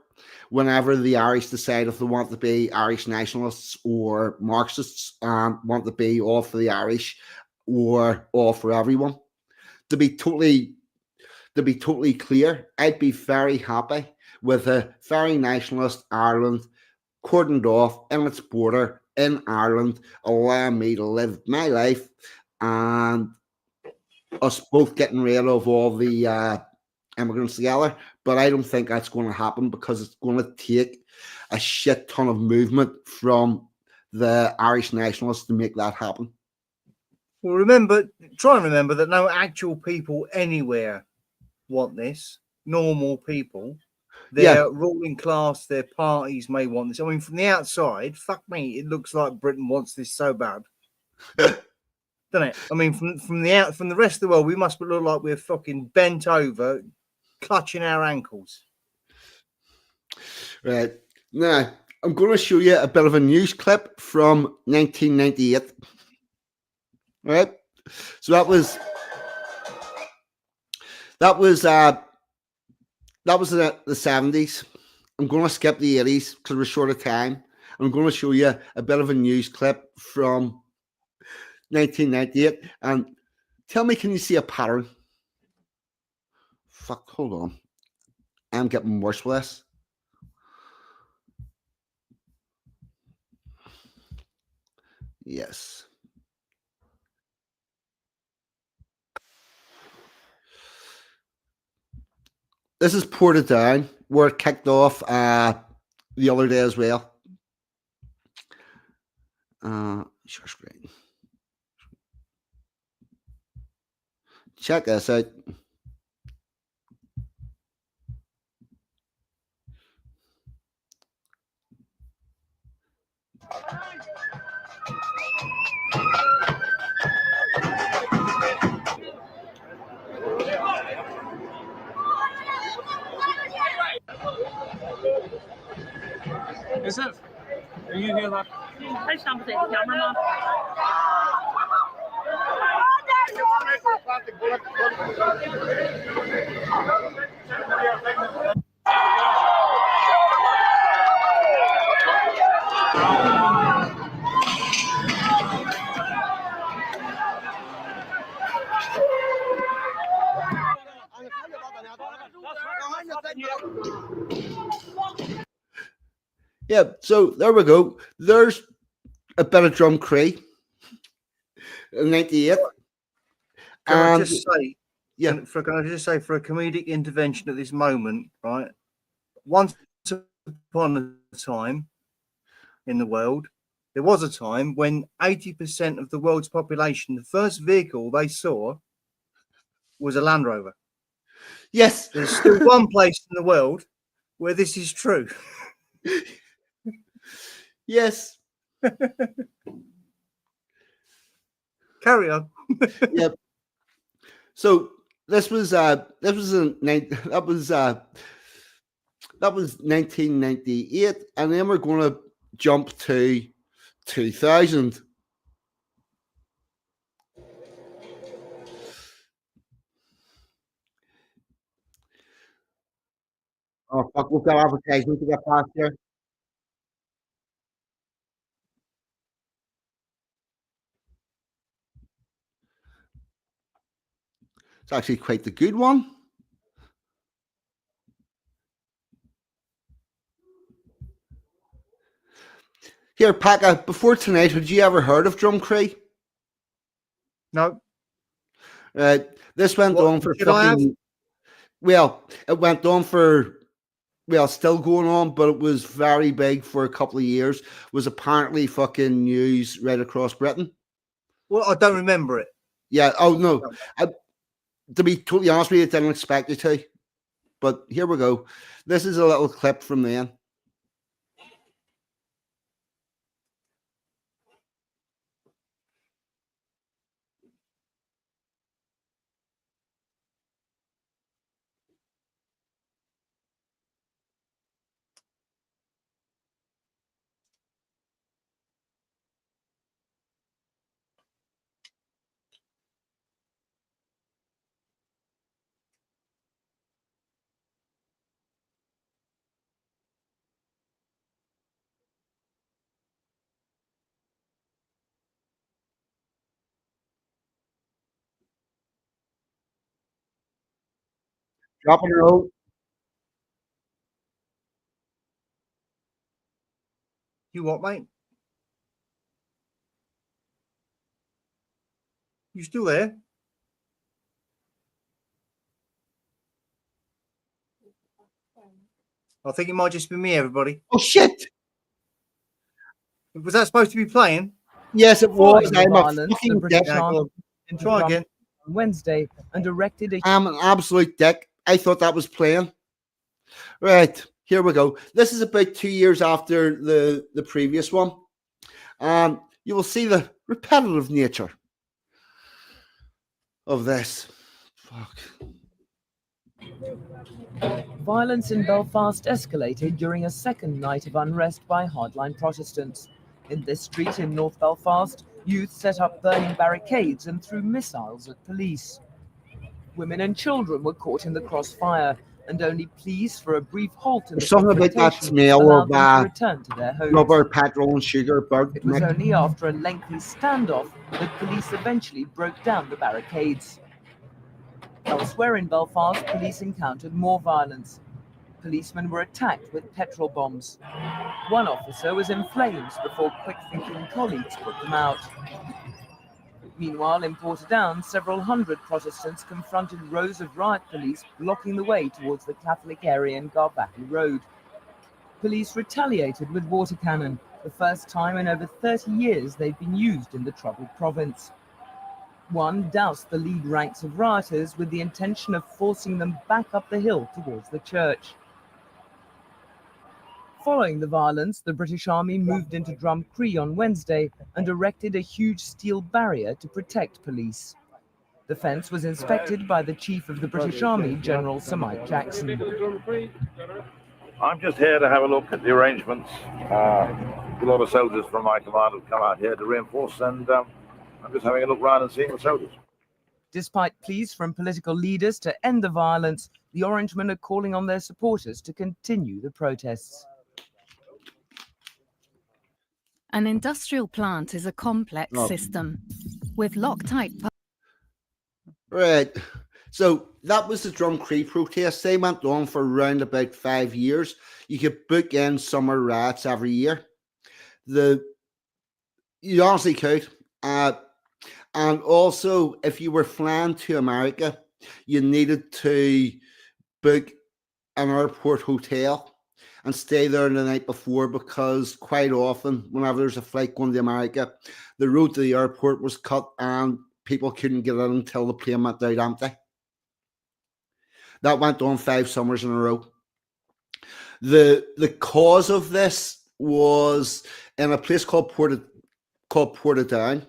whenever the Irish decide if they want to be Irish nationalists or Marxists, want to be all for the Irish or all for everyone. To be totally clear, I'd be very happy with a very nationalist Ireland cordoned off in its border in Ireland, allowing me to live my life, and us both getting rid of all the immigrants together. But I don't think that's going to happen, because it's going to take a shit ton of movement from the Irish nationalists to make that happen. Well, try and remember that no actual people anywhere want this. Normal people, their ruling class, their parties may want this. I mean, from the outside, fuck me, it looks like Britain wants this so bad, doesn't it? I mean, from the rest of the world, we must look like we're fucking bent over, clutching our ankles. Right. Now, I'm going to show you a bit of a news clip from 1998. Right. So that was the 70s. I'm going to skip the 80s because we're short of time. I'm going to show you a bit of a news clip from 1998. And tell me, can you see a pattern? Fuck, hold on. I'm getting worse with this. Yes. This is Portadown, where it kicked off the other day as well. Share screen. Check this out. Is it? Can you hear that? I stand beside the cameraman. Yeah, so there we go. There's a bit of Drumcree in 98. Can I just say, yeah, can I just say, for a comedic intervention at this moment, right? Once upon a time in the world, there was a time when 80% of the world's population, the first vehicle they saw was a Land Rover. Yes. There's still one place in the world where this is true. Yes. Carry on. Yep. So that was 1998, and then we're going to jump to 2000. Oh fuck, we've got advertisement to get past here. It's actually quite the good one. Here, Pakka, before tonight, had you ever heard of Drumcree? No. This went on for fucking... Well, it went on for... Well, still going on, but it was very big for a couple of years. It was apparently fucking news right across Britain. Well, I don't remember it. Yeah. Oh, no. To be totally honest with you, I didn't expect you to. But here we go. This is a little clip from then. Drop and roll. You what, mate? You still there? I think it might just be me, everybody. Oh, shit! Was that supposed to be playing? Yes, it was. I'm a violence, fucking the British dick. Army Try again. On Wednesday and erected a... I'm an absolute dick. I thought that was playing. Right, here we go. This is about 2 years after the previous one. You will see the repetitive nature of this. Fuck. Violence in Belfast escalated during a second night of unrest by hardline Protestants. In this street in North Belfast, youth set up burning barricades and threw missiles at police. Women and children were caught in the crossfire, and only pleas for a brief halt in the Something about that smell allowed of them to return to their homes. rubber, petrol, and sugar. It was only after a lengthy standoff that police eventually broke down the barricades. Elsewhere in Belfast, police encountered more violence. Policemen were attacked with petrol bombs. One officer was in flames before quick-thinking colleagues put them out. Meanwhile, in Portadown, several hundred Protestants confronted rows of riot police blocking the way towards the Catholic area in Garbackley Road. Police retaliated with water cannon, the first time in over 30 years they've been used in the troubled province. One doused the lead ranks of rioters with the intention of forcing them back up the hill towards the church. Following the violence, the British Army moved into Drumcree on Wednesday and erected a huge steel barrier to protect police. The fence was inspected by the Chief of the British Army, General Sir Mike Jackson. I'm just here to have a look at the arrangements. A lot of soldiers from my command have come out here to reinforce, and I'm just having a look round and seeing the soldiers. Despite pleas from political leaders to end the violence, the Orangemen are calling on their supporters to continue the protests. An industrial plant is a complex system with Loctite. Right. So that was the Drumcree protest. They went on for around about 5 years. You could book in summer riots every year. You honestly could. And also, if you were flying to America, you needed to book an airport hotel and stay there the night before, because quite often, whenever there's a flight going to America, the road to the airport was cut and people couldn't get in until the plane went out empty. That went on 5 summers in a row. The cause of this was in a place called Portadown.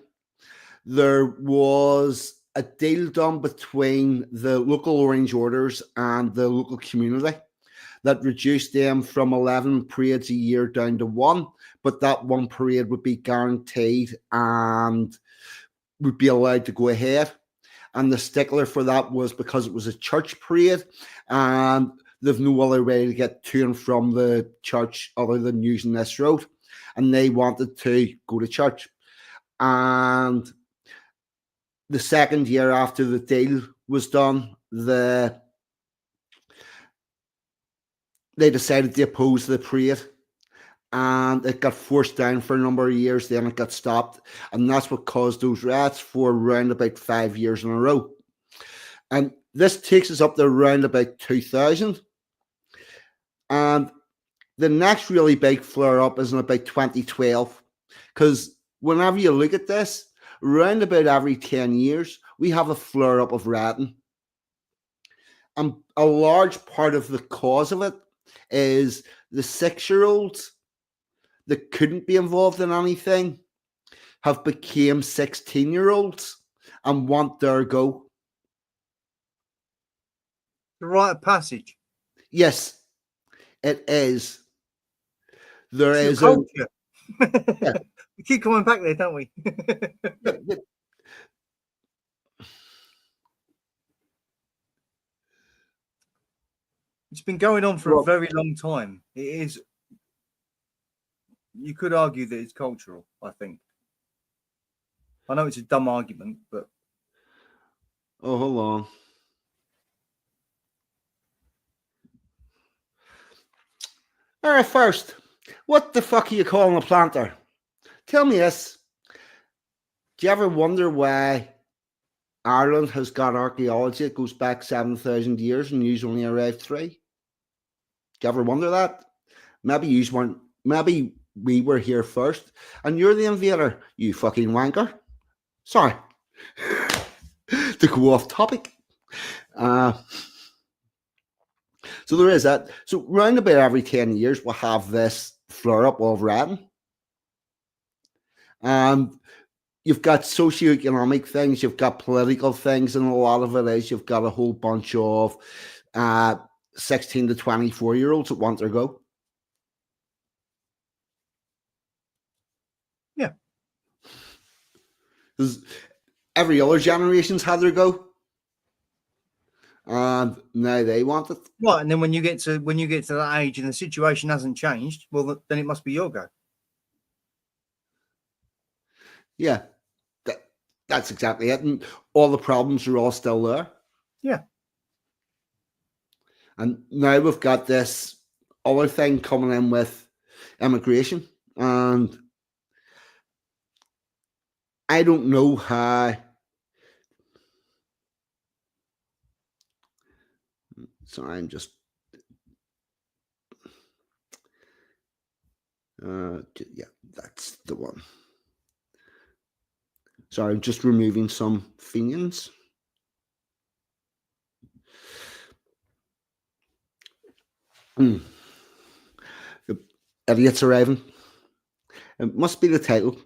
There was a deal done between the local Orange Orders and the local community that reduced them from 11 parades a year down to 1, but that one parade would be guaranteed and would be allowed to go ahead. And the stickler for that was because it was a church parade and they've no other way to get to and from the church other than using this road. And they wanted to go to church. And the second year after the deal was done, they decided to oppose the parade, and it got forced down for a number of years. Then it got stopped, and that's what caused those riots for around about 5 years in a row. And this takes us up to around about 2000. And the next really big flare up is in about 2012, because whenever you look at this, around about every 10 years, we have a flare up of rioting. And a large part of the cause of it is the 6-year-olds that couldn't be involved in anything have become 16-year-olds and want their go. The rite of passage. Yes, it is. There it's is culture. Yeah. We keep coming back there, don't we? It's been going on for a very long time. It is. You could argue that it's cultural, I think. I know it's a dumb argument, but... Oh, hold on. All right, first, what the fuck are you calling a planter? Tell me this. Do you ever wonder why Ireland has got archaeology that goes back 7,000 years and you only arrived 3? Do you ever wonder that? Maybe we were here first and you're the invader, you fucking wanker. Sorry. To go off topic. So there is that. So round about every 10 years, we'll have this flare up of rioting. And you've got socioeconomic things, you've got political things, and a lot of it is you've got a whole bunch of 16 to 24-year-olds that want their go. Yeah. Because every other generation's had their go. And now they want it. Right, and then when you get to that age and the situation hasn't changed, well, then it must be your go. Yeah, that's exactly it. And all the problems are all still there. Yeah. And now we've got this other thing coming in with immigration. And I don't know how. Sorry, I'm just. Yeah, that's the one. Sorry, I'm just removing some Fenians. The idiots arriving. It must be the title.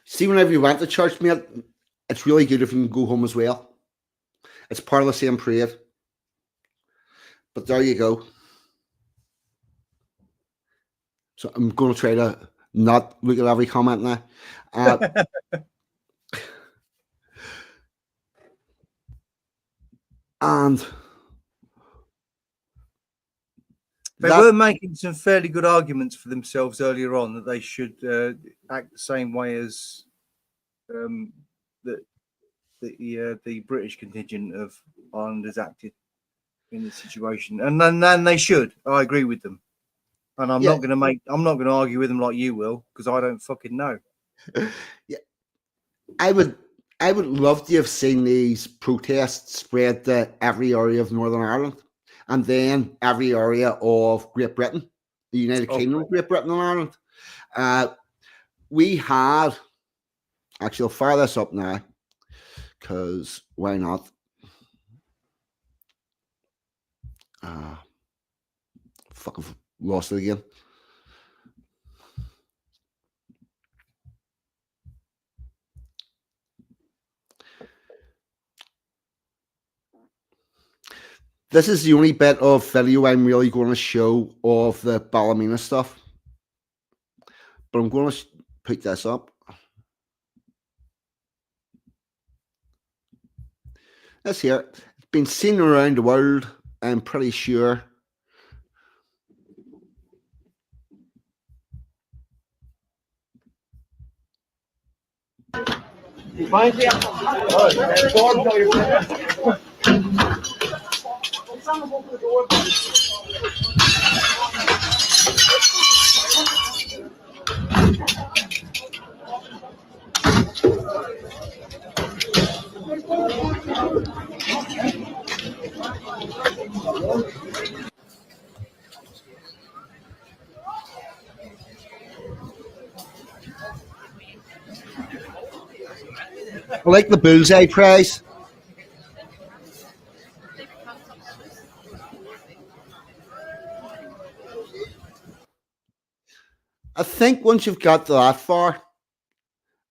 See, whenever you went to church, mate, it's really good if you can go home as well. It's part of the same parade. But there you go. So I'm going to try to not look at every comment now. And they were making some fairly good arguments for themselves earlier on that they should act the same way as the British contingent of Irelanders acted in this situation, and then they should. I agree with them, and I'm not going to argue with them like you will, because I don't fucking know. Yeah, I would love to have seen these protests spread to every area of Northern Ireland, and then every area of Great Britain, the United Kingdom, Great Britain and Ireland. We had, actually, I'll fire this up now, because why not? Fuck, I've lost it again. This is the only bit of video I'm really going to show of the Ballymena stuff. But I'm going to put this up. This here, it's been seen around the world, I'm pretty sure. I like the bullseye prize. I think once you've got to that far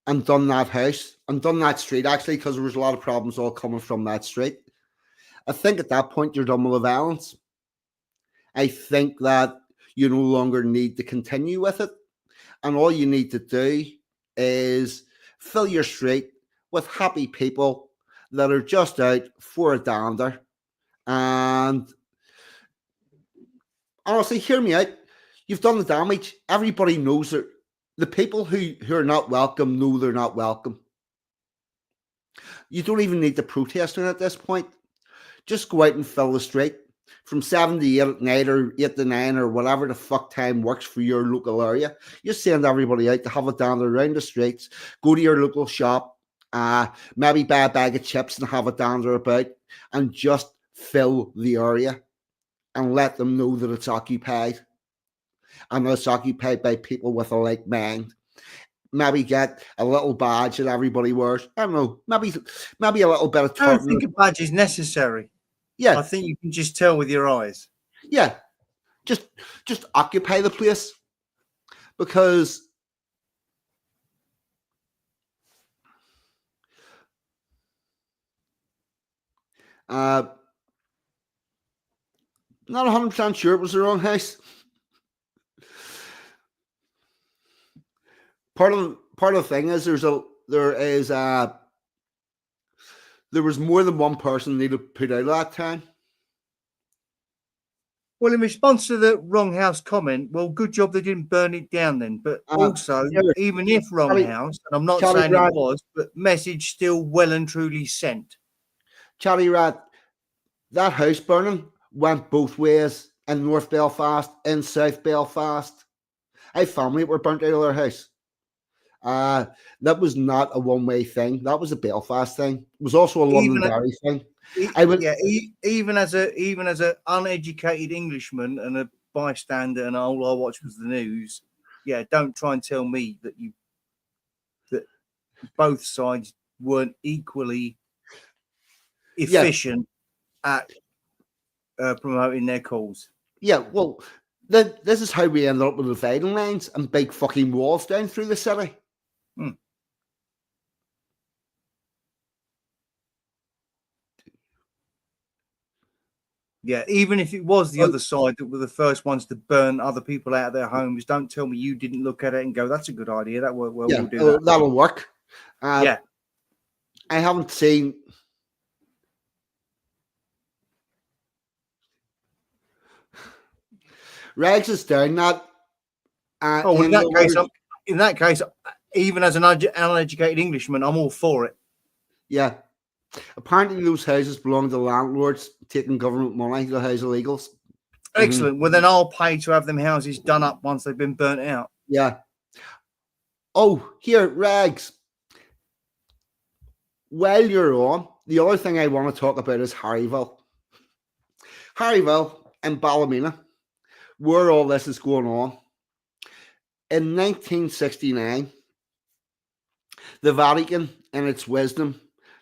and done that house and done that street, actually, because there was a lot of problems all coming from that street, I think at that point you're done with the violence. I think that you no longer need to continue with it. And all you need to do is fill your street with happy people that are just out for a dander. And honestly, hear me out. You've done the damage. Everybody knows it. The people who are not welcome know they're not welcome. You don't even need to protest at this point. Just go out and fill the street from 7 to 8 at night or 8 to 9 or whatever the fuck time works for your local area. You send everybody out to have a dander around the streets, go to your local shop, maybe buy a bag of chips and have a dander about, and just fill the area and let them know that it's occupied. And it's occupied by people with a like mind. Maybe get a little badge that everybody wears. I don't know. Maybe a little bit of tartan. I don't think a badge is necessary. Yeah. I think you can just tell with your eyes. Yeah. Just occupy the place. Because not 100% sure it was the wrong house. Part of the thing is there was more than one person needed put out at that time. Well, in response to the wrong house comment, well, good job they didn't burn it down then. But also, even if wrong house, and I'm not saying it was, but message still well and truly sent. Charlie Rat, that house burning went both ways in North Belfast, in South Belfast. I have family that were burnt out of their house. That was not a one-way thing. That was a Belfast thing. It was also a Londonderry thing. Even as an uneducated Englishman and a bystander, and all I watched was the news. Yeah, don't try and tell me that both sides weren't equally efficient at promoting their cause. Yeah, well, this is how we ended up with dividing lines and big fucking walls down through the city. Yeah, even if it was the other side that were the first ones to burn other people out of their homes, don't tell me you didn't look at it and go, "That's a good idea. That will we'll do that." That'll work. Yeah, I haven't seen. Regs is down that. In that case, even as an uneducated Englishman, I'm all for it. Yeah. Apparently, those houses belong to landlords taking government money to house illegals. Excellent. Well, then I'll pay to have them houses done up once they've been burnt out. Yeah. Oh, here, Regs. While you're on, the other thing I want to talk about is Harville. Harville and Ballymena, where all this is going on. In 1969, the Vatican, in its wisdom,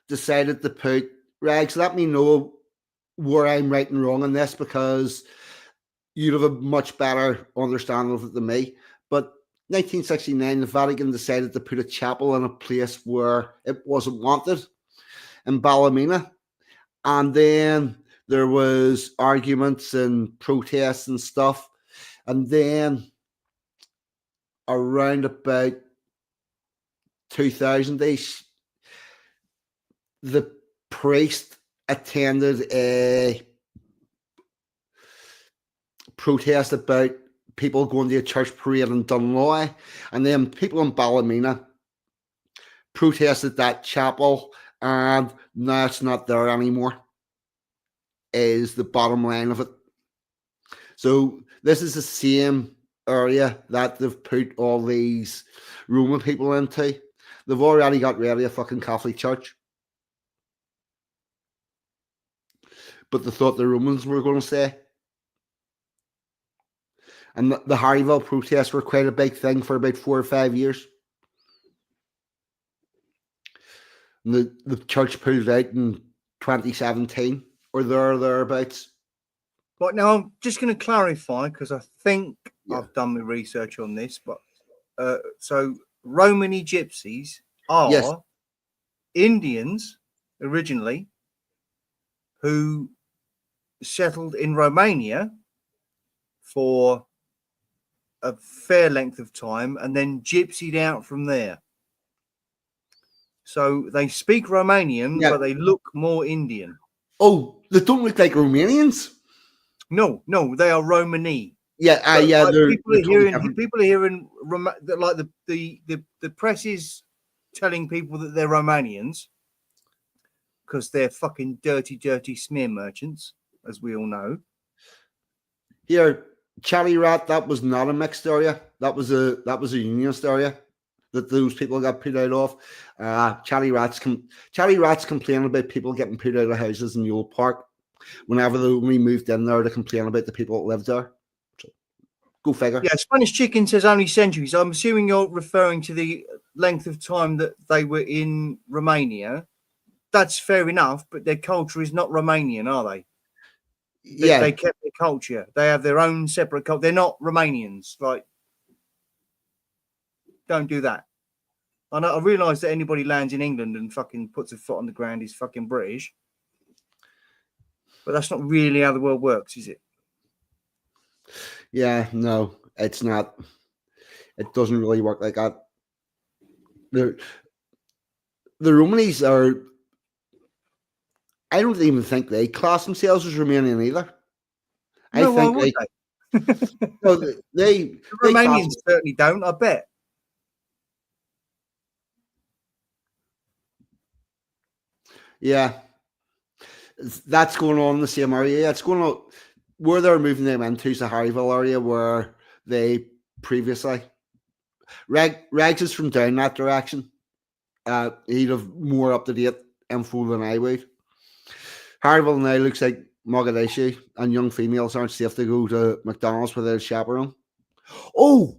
decided to put, Regs, let me know where I'm right and wrong on this, because you'd have a much better understanding of it than me. But 1969, the Vatican decided to put a chapel in a place where it wasn't wanted, in Ballymena. And then there was arguments and protests and stuff. And then around about 2000-ish, the priest attended a protest about people going to a church parade in Dunloy, and then people in Ballymena protested that chapel, and now it's not there anymore, is the bottom line of it. So this is the same area that they've put all these Roman people into. They've already got rid of a fucking Catholic church, but they thought the Romans were going to stay. And the Harville protests were quite a big thing for about 4 or 5 years. And the church pulled out in 2017 or thereabouts. But now I'm just going to clarify, because I think I've done my research on this. But so Romany gypsies are Indians originally who settled in Romania for a fair length of time and then gypsied out from there. So they speak Romanian, but they look more Indian. Oh, they don't look like Romanians? No, they are Romani. Yeah, Like, they're people are hearing like the press is telling people that they're Romanians because they're fucking dirty smear merchants, as we all know. Here, Charlie Rat, that was not a mixed area. That was a unionist area that those people got put out of. Charlie Rat's complaining about people getting put out of houses in Yule Park whenever they only moved in there to complain about the people that lived there. So, go figure. Yeah, Spanish Chicken says only centuries. I'm assuming you're referring to the length of time that they were in Romania. That's fair enough, but their culture is not Romanian, are they? They kept their culture. They have their own separate culture. They're not Romanians. Like, don't do that. I realise that anybody lands in England and fucking puts a foot on the ground is fucking British. But that's not really how the world works, is it? Yeah, no, it's not. It doesn't really work like that. The Romanis are... I don't even think they class themselves as Romanian either. No, I think why would no, they the Romanians certainly don't, I bet. Yeah. That's going on in the same area. It's going on where they're moving them into the Harville area where they previously. Regs is from down that direction. He'd have more up-to-date info than I would. Harville now looks like Mogadishu, and young females aren't safe to go to McDonald's without a chaperone. Oh!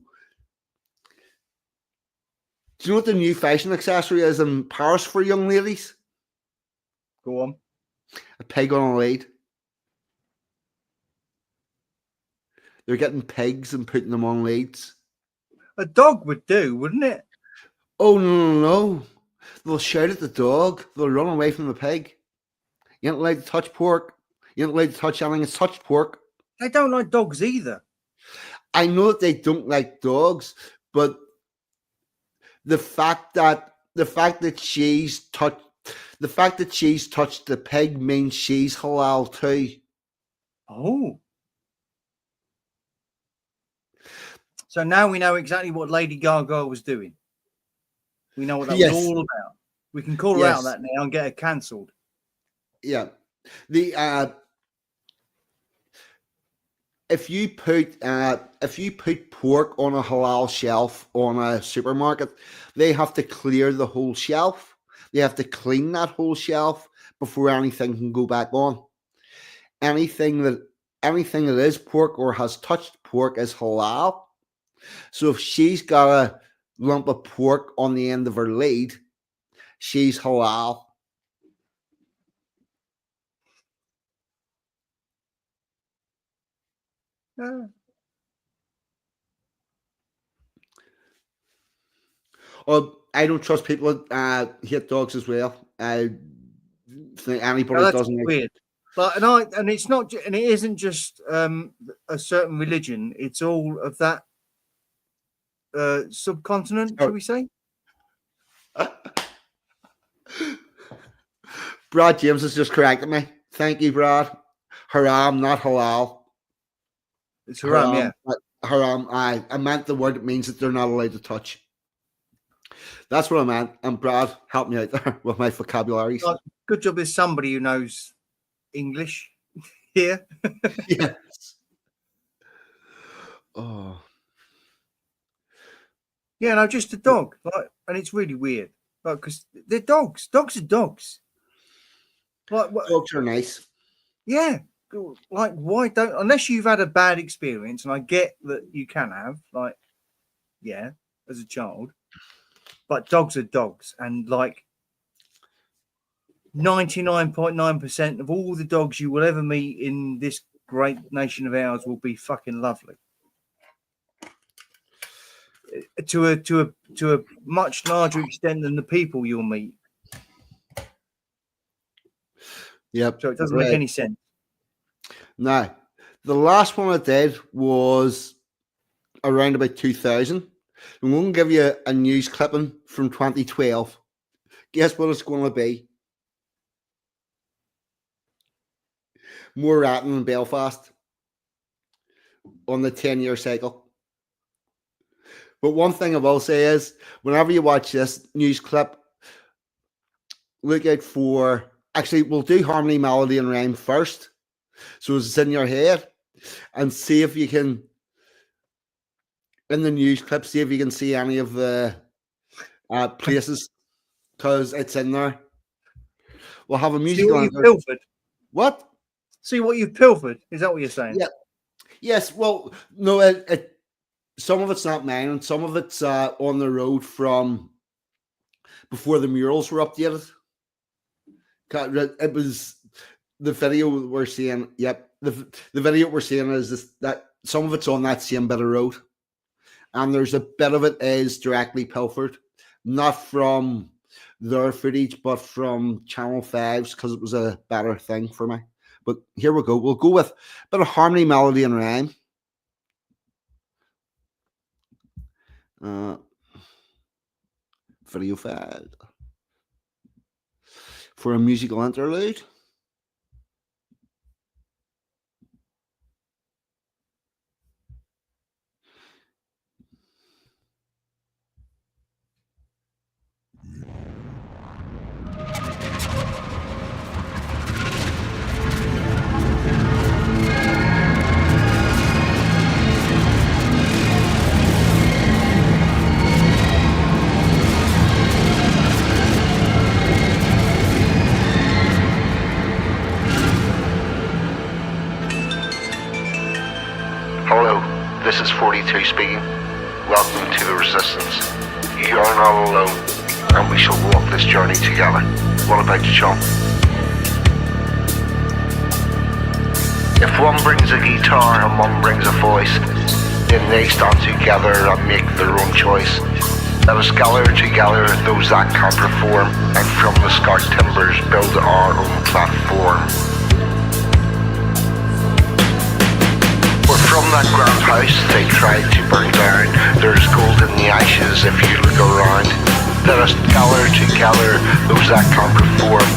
Do you know what the new fashion accessory is in Paris for young ladies? Go on. A pig on a lead. They're getting pigs and putting them on leads. A dog would do, wouldn't it? Oh, no. They'll shout at the dog. They'll run away from the pig. You ain't allowed to touch pork. You ain't allowed to touch anything that's touched pork. They don't like dogs either. I know that they don't like dogs, but the fact that she's touched the pig means she's halal too. Oh. So now we know exactly what Lady Gaga was doing. We know what that was all about. We can call her out on that now and get her cancelled. Yeah. If you put pork on a halal shelf on a supermarket, they have to clear the whole shelf. They have to clean that whole shelf before anything can go back on. Anything that is pork or has touched pork is halal. So if she's got a lump of pork on the end of her lead, she's halal. Oh, I don't trust people that hate dogs as well. I think anybody that doesn't. Weird. But and it's not, and it isn't just a certain religion. It's all of that subcontinent, shall we say? Brad James has just corrected me. Thank you, Brad. Haram, not halal. It's haram, yeah. Haram. I meant the word that means that they're not allowed to touch. That's what I meant. And Brad helped me out there with my vocabularies. Good job there's somebody who knows English here. Yes. Oh. Yeah, no, just a dog. And it's really weird. Because they're dogs. Dogs are dogs. Dogs are nice. Yeah. Why don't, unless you've had a bad experience, and I get that you can have, as a child, but dogs are dogs, and 99.9% of all the dogs you will ever meet in this great nation of ours will be fucking lovely. To a much larger extent than the people you'll meet. Yep. So it doesn't make any sense. No. The last one I did was around about 2000. I'm going to give you a news clipping from 2012. Guess what it's going to be? More rioting in Belfast on the 10-year cycle. But one thing I will say is, whenever you watch this news clip, look out for... Actually, we'll do harmony, melody, and rhyme first. So it's in your head. And see if you can... In the news clip, see if you can see any of the places. Because it's in there. We'll have a music... See what you've pilfered? What? See what you've pilfered? Is that what you're saying? Yeah. Yes, well, no, some of it's not mine, and some of it's on the road from before the murals were updated. It was the video we're seeing. Yep, the video we're seeing is that some of it's on that same bit of road, and there's a bit of it is directly pilfered, not from their footage, but from Channel 5's because it was a better thing for me. But here we go. We'll go with a bit of harmony, melody, and rhyme. Video file for a musical interlude. Hello, this is 42 speaking. Welcome to the Resistance. You are not alone, and we shall walk this journey together. What about you, John? If one brings a guitar and one brings a voice, then they stand together and make their own choice. Let us gather together those that can perform, and from the scarred timbers build our own platform. For from that grand house they tried to burn down, there's gold in the ashes if you look around. Let us gather together those that can perform,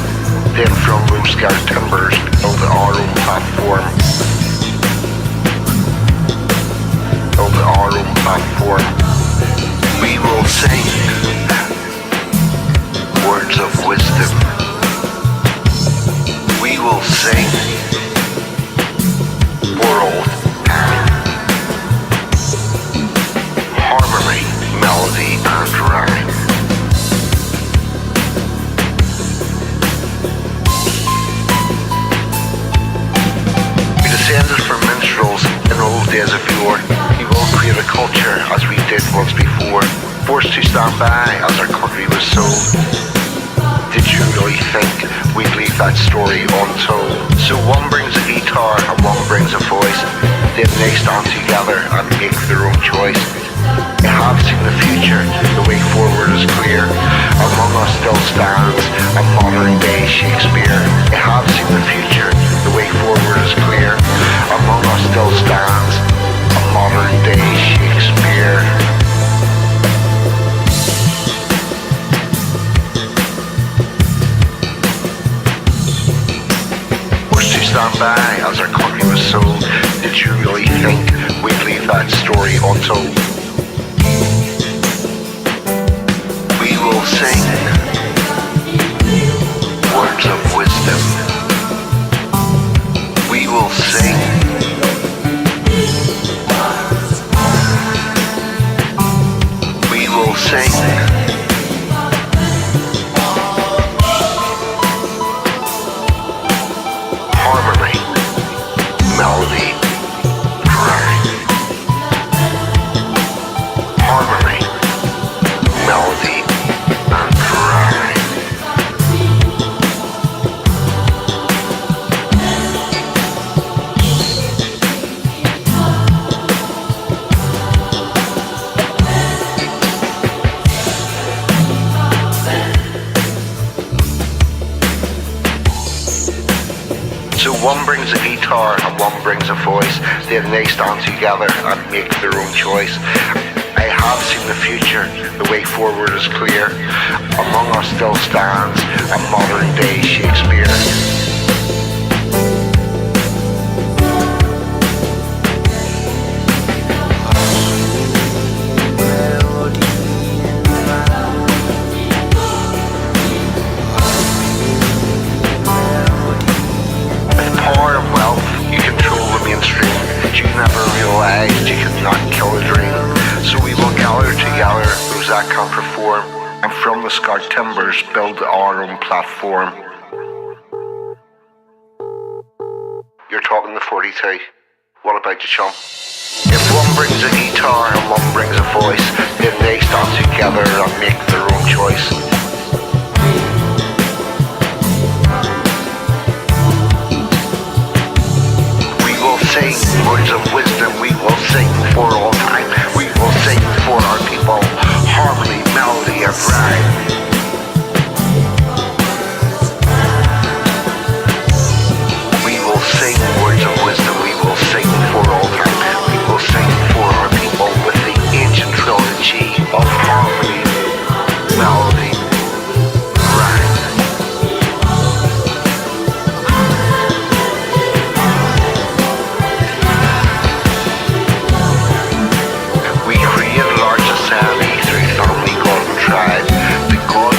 then from those scarred timbers build our own platform. Build our own platform. We will sing words of wisdom. We will sing for all time. Harmony, melody, and rhyme. We descended from minstrels in old days of yore. We will create a culture as we did once before, forced to stand by as our country was sold. Did you really think we'd leave that story untold? So one brings a guitar and one brings a voice, then they stand together and make their own choice. They have seen the future, the way forward is clear. Among us still stands a modern day Shakespeare. They have seen the future, the way forward is clear. Among us still stands a modern day Shakespeare. Forced to stand by as our country was sold. Did you really think we'd leave that story untold? We will sing words of wisdom. We will sing sing harmony, melody, rhyme. Harmony, melody, and rhyme. So one brings a guitar and one brings a voice, then they stand together and make their own choice. I have seen the future, the way forward is clear. Among us still stands a modern day Shakespeare. Never realized you could not kill a dream. So we will gather together those that can perform, and from the scarred timbers build our own platform. You're talking to 42. What about you, chum? If one brings a guitar and one brings a voice, then they stand together and make their own choice. Sing words of wisdom, we will sing for all time. We will sing for our people, harmony, melody, and rhyme. We will sing words of wisdom, we will sing for all time. We will sing for our people with the ancient trilogy of harmony, melody, rhyme. The God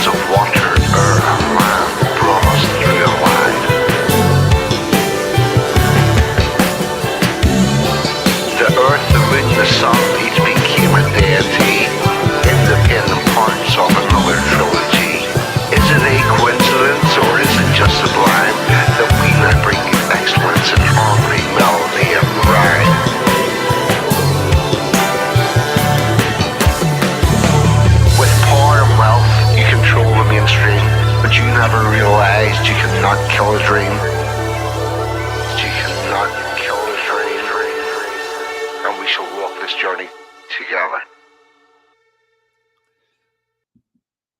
this journey together.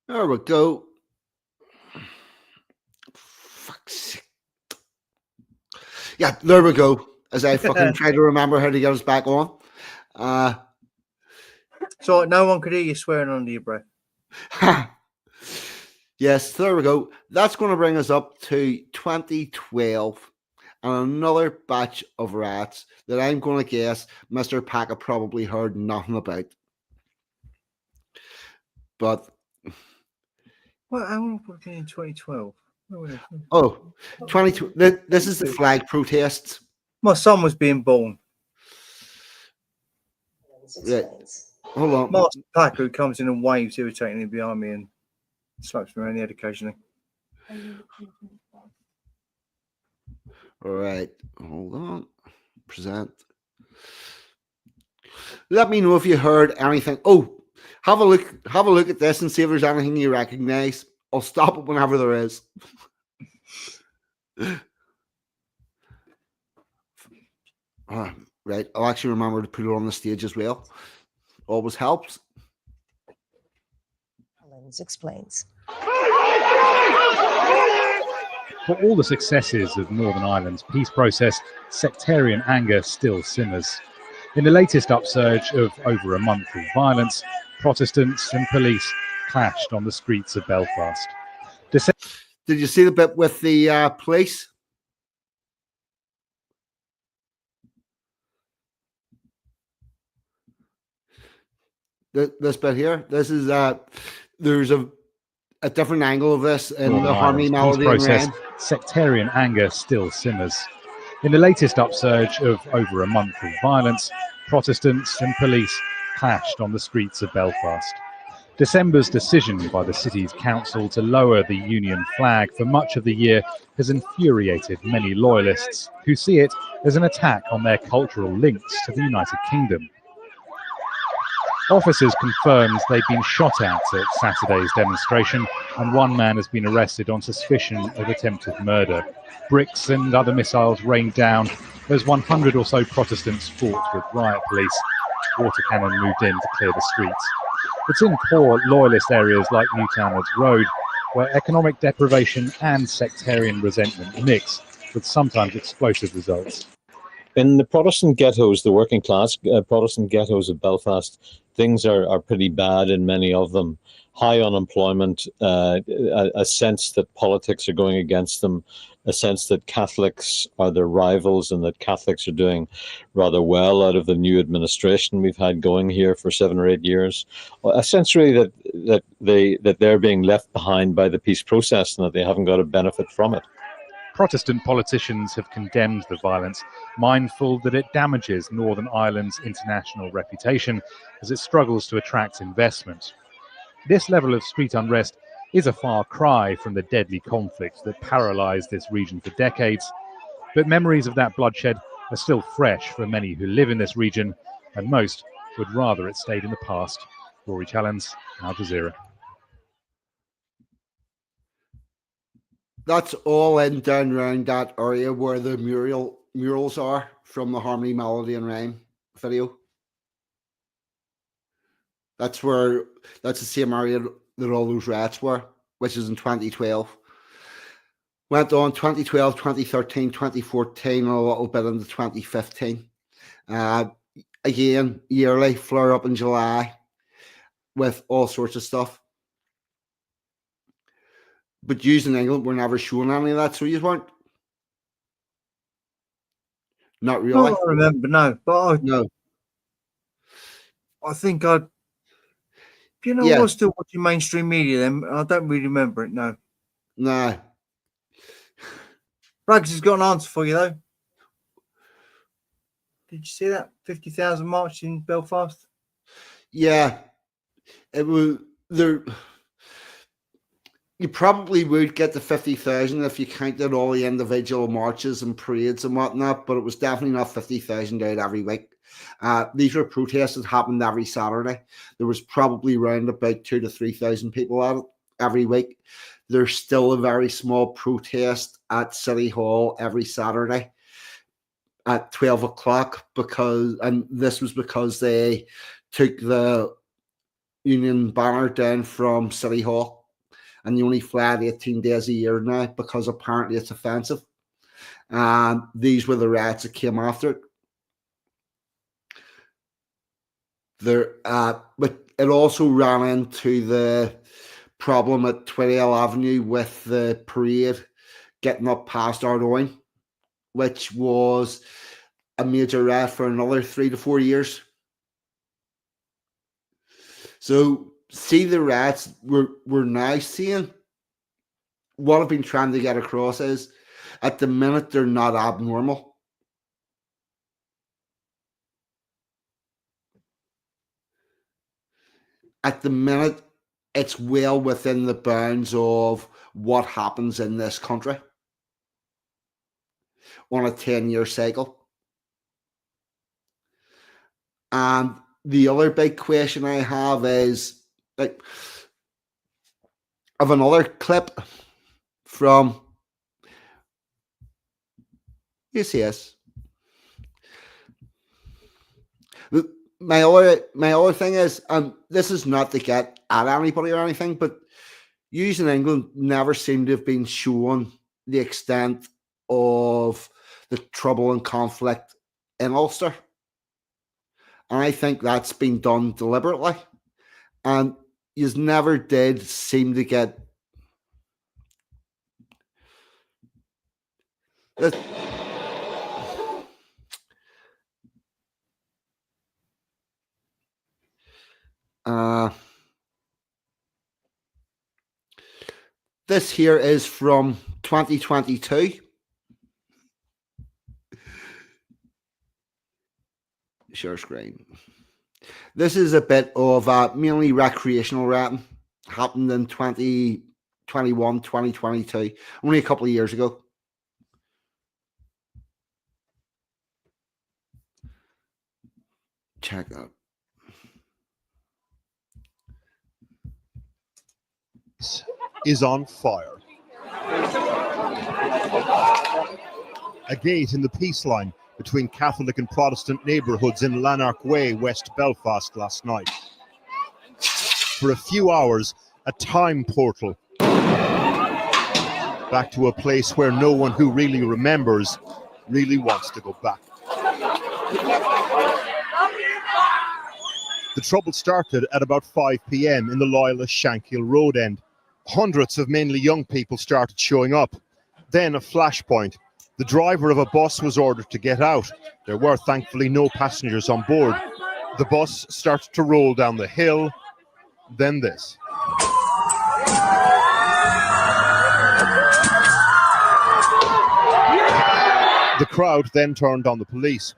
There we go. Fuck's sake. Yeah, there we go. As I fucking try to remember how to get us back on. So no one could hear you swearing under your breath. Yes, there we go. That's going to bring us up to 2012 and another batch of riots that I'm going to guess Mr. Pakka probably heard nothing about. But Well, how long was it in 2012? Oh, 22. This is the flag protests. My son was being born. Yeah. Hold on. Master Pakka, who comes in and waves irritatingly behind me and slaps me around the head occasionally. All right. Hold on. Present. Let me know if you heard anything. Oh, have a look at this and see if there's anything you recognize. I'll stop it whenever there is. Right. I'll actually remember to put it on the stage as well. Always helps. Explains. For all the successes of Northern Ireland's peace process, sectarian anger still simmers. In the latest upsurge of over a month of violence, Protestants and police clashed on the streets of Belfast. Did you see the bit with the police? This bit here. This is there's a different angle of this in Northern the Harmony Ireland's Melody peace and process, Rain. sectarian anger still simmers. In the latest upsurge of over a month of violence, Protestants and police clashed on the streets of Belfast. December's decision by the city's council to lower the Union flag for much of the year has infuriated many Loyalists who see it as an attack on their cultural links to the United Kingdom. Officers confirmed they'd been shot at Saturday's demonstration, and one man has been arrested on suspicion of attempted murder. Bricks and other missiles rained down as 100 or so Protestants fought with riot police. Water cannon moved in to clear the streets. It's in poor Loyalist areas like Newtownards Road, where economic deprivation and sectarian resentment mix, with sometimes explosive results. In the Protestant ghettos, the working class Protestant ghettos of Belfast, things are pretty bad in many of them. High unemployment, a sense that politics are going against them, a sense that Catholics are their rivals and that Catholics are doing rather well out of the new administration we've had going here for 7 or 8 years. A sense really that they're being left behind by the peace process and that they haven't got a benefit from it. Protestant politicians have condemned the violence, mindful that it damages Northern Ireland's international reputation as it struggles to attract investment. This level of street unrest is a far cry from the deadly conflict that paralysed this region for decades, but memories of that bloodshed are still fresh for many who live in this region, and most would rather it stayed in the past. Rory Challens, Al Jazeera. That's all in down around that area where the murals are from the Harmony Melody and Rhyme video. That's the same area that all those riots were, which is in 2012. Went on 2012, 2013, 2014, and a little bit into 2015. Again, yearly, flare up in July with all sorts of stuff. But yous in England were never showing any of that, so you weren't? Not really? I don't remember, no. But no. I think I was still watching mainstream media then. I don't really remember it, no. No. Braggs has got an answer for you, though. Did you see that 50,000 march in Belfast? Yeah. It was there. You probably would get the 50,000 if you counted all the individual marches and parades and whatnot, but it was definitely not 50,000 out every week. These were protests that happened every Saturday. There was probably around about 2,000 to 3,000 people at it every week. There's still a very small protest at City Hall every Saturday. at 12 o'clock and this was because they took the Union banner down from City Hall, and you only fly it 18 days a year now because apparently it's offensive. And these were the riots that came after it. But it also ran into the problem at Tweedale Avenue with the parade getting up past Ardoyne, which was a major riot for another 3 to 4 years. So, see the riots we're now seeing. What I've been trying to get across is, at the minute, they're not abnormal. At the minute, it's well within the bounds of what happens in this country on a 10-year cycle. And the other big question I have is, like, of another clip from UCS. My other thing is, this is not to get at anybody or anything, but yous in England never seem to have been shown the extent of the trouble and conflict in Ulster. And I think that's been done deliberately. And yous never did seem to get this. This here is from 2022. Share screen. This is a bit of mainly recreational rioting. Happened in 2021, 2022, only a couple of years ago. Check that. Is on fire. A gate in the peace line between Catholic and Protestant neighbourhoods in Lanark Way, West Belfast last night. For a few hours, a time portal back to a place where no one who really remembers really wants to go back. The trouble started at about 5 p.m. in the Loyalist Shankill Road end. Hundreds of mainly young people started showing up. Then a flashpoint. The driver of a bus was ordered to get out. There were thankfully no passengers on board. The bus started to roll down the hill. Then this. The crowd then turned on the police.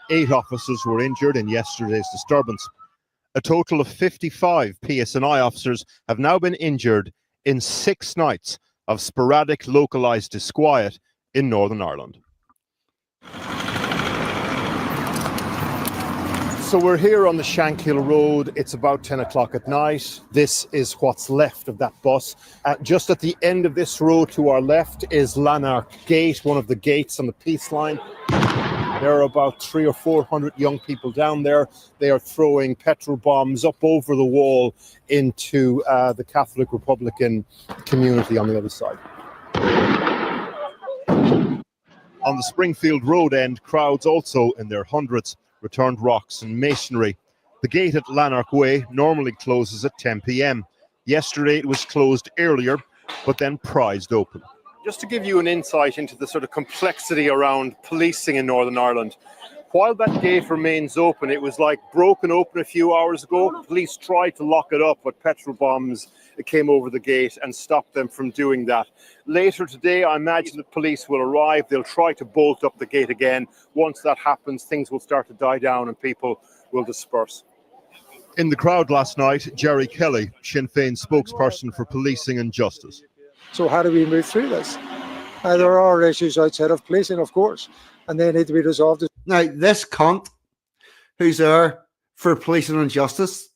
8 officers were injured in yesterday's disturbance. A total of 55 PSNI officers have now been injured in 6 nights of sporadic localised disquiet in Northern Ireland. So we're here on the Shankill Road. It's about 10 o'clock at night. This is what's left of that bus. Just at the end of this road to our left is Lanark Gate, one of the gates on the peace line. There are about 300 or 400 young people down there. They are throwing petrol bombs up over the wall into the Catholic Republican community on the other side. On the Springfield Road end, crowds also in their hundreds returned rocks and masonry. The gate at Lanark Way normally closes at 10 p.m. Yesterday it was closed earlier, but then prized open. Just to give you an insight into the sort of complexity around policing in Northern Ireland, while that gate remains open, it was like broken open a few hours ago. Police tried to lock it up, but petrol bombs came over the gate and stopped them from doing that. Later today, I imagine the police will arrive. They'll try to bolt up the gate again. Once that happens, things will start to die down and people will disperse. In the crowd last night, Jerry Kelly, Sinn Féin spokesperson for policing and justice. So how do we move through this? There are issues outside of policing, of course, and they need to be resolved. Now, this cunt who's there for policing and justice,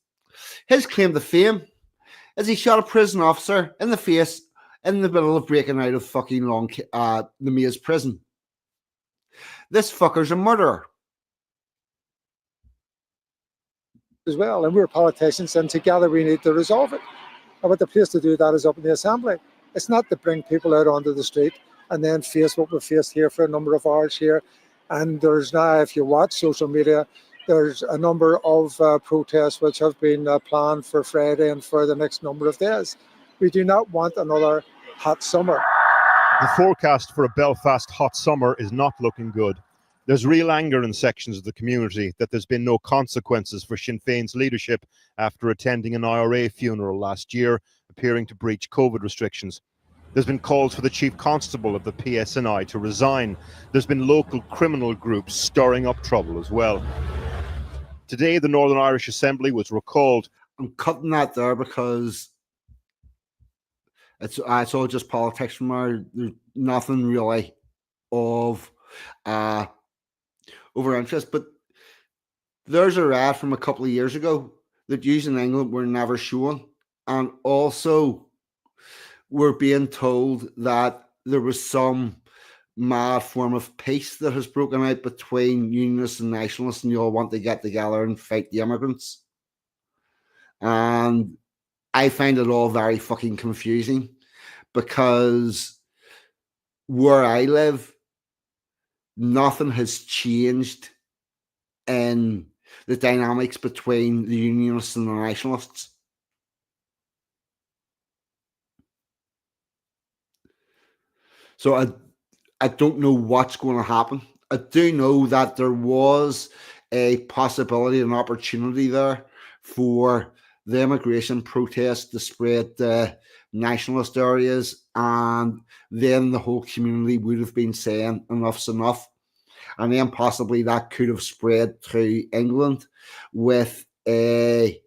his claim to fame is he shot a prison officer in the face in the middle of breaking out of fucking the Maze prison. This fucker's a murderer. As well, and we're politicians, and together we need to resolve it. But the place to do that is up in the Assembly. It's not to bring people out onto the street and then face what we've faced here for a number of hours here. And there's now, if you watch social media, there's a number of protests which have been planned for Friday and for the next number of days. We do not want another hot summer. The forecast for a Belfast hot summer is not looking good. There's real anger in sections of the community that there's been no consequences for Sinn Féin's leadership after attending an IRA funeral last year, appearing to breach COVID restrictions. There's been calls for the Chief Constable of the PSNI to resign. There's been local criminal groups stirring up trouble as well. Today, the Northern Irish Assembly was recalled. I'm cutting that there because it's all just politics from there. There's nothing really of over interest. But there's a riot from a couple of years ago that yous in England were never shown. And also, we're being told that there was some mad form of peace that has broken out between Unionists and Nationalists, and you all want to get together and fight the immigrants. And I find it all very fucking confusing because where I live, nothing has changed in the dynamics between the Unionists and the Nationalists. So I don't know what's going to happen. I do know that there was a possibility, an opportunity there for the immigration protest to spread to nationalist areas, and then the whole community would have been saying enough's enough. And then possibly that could have spread through England with a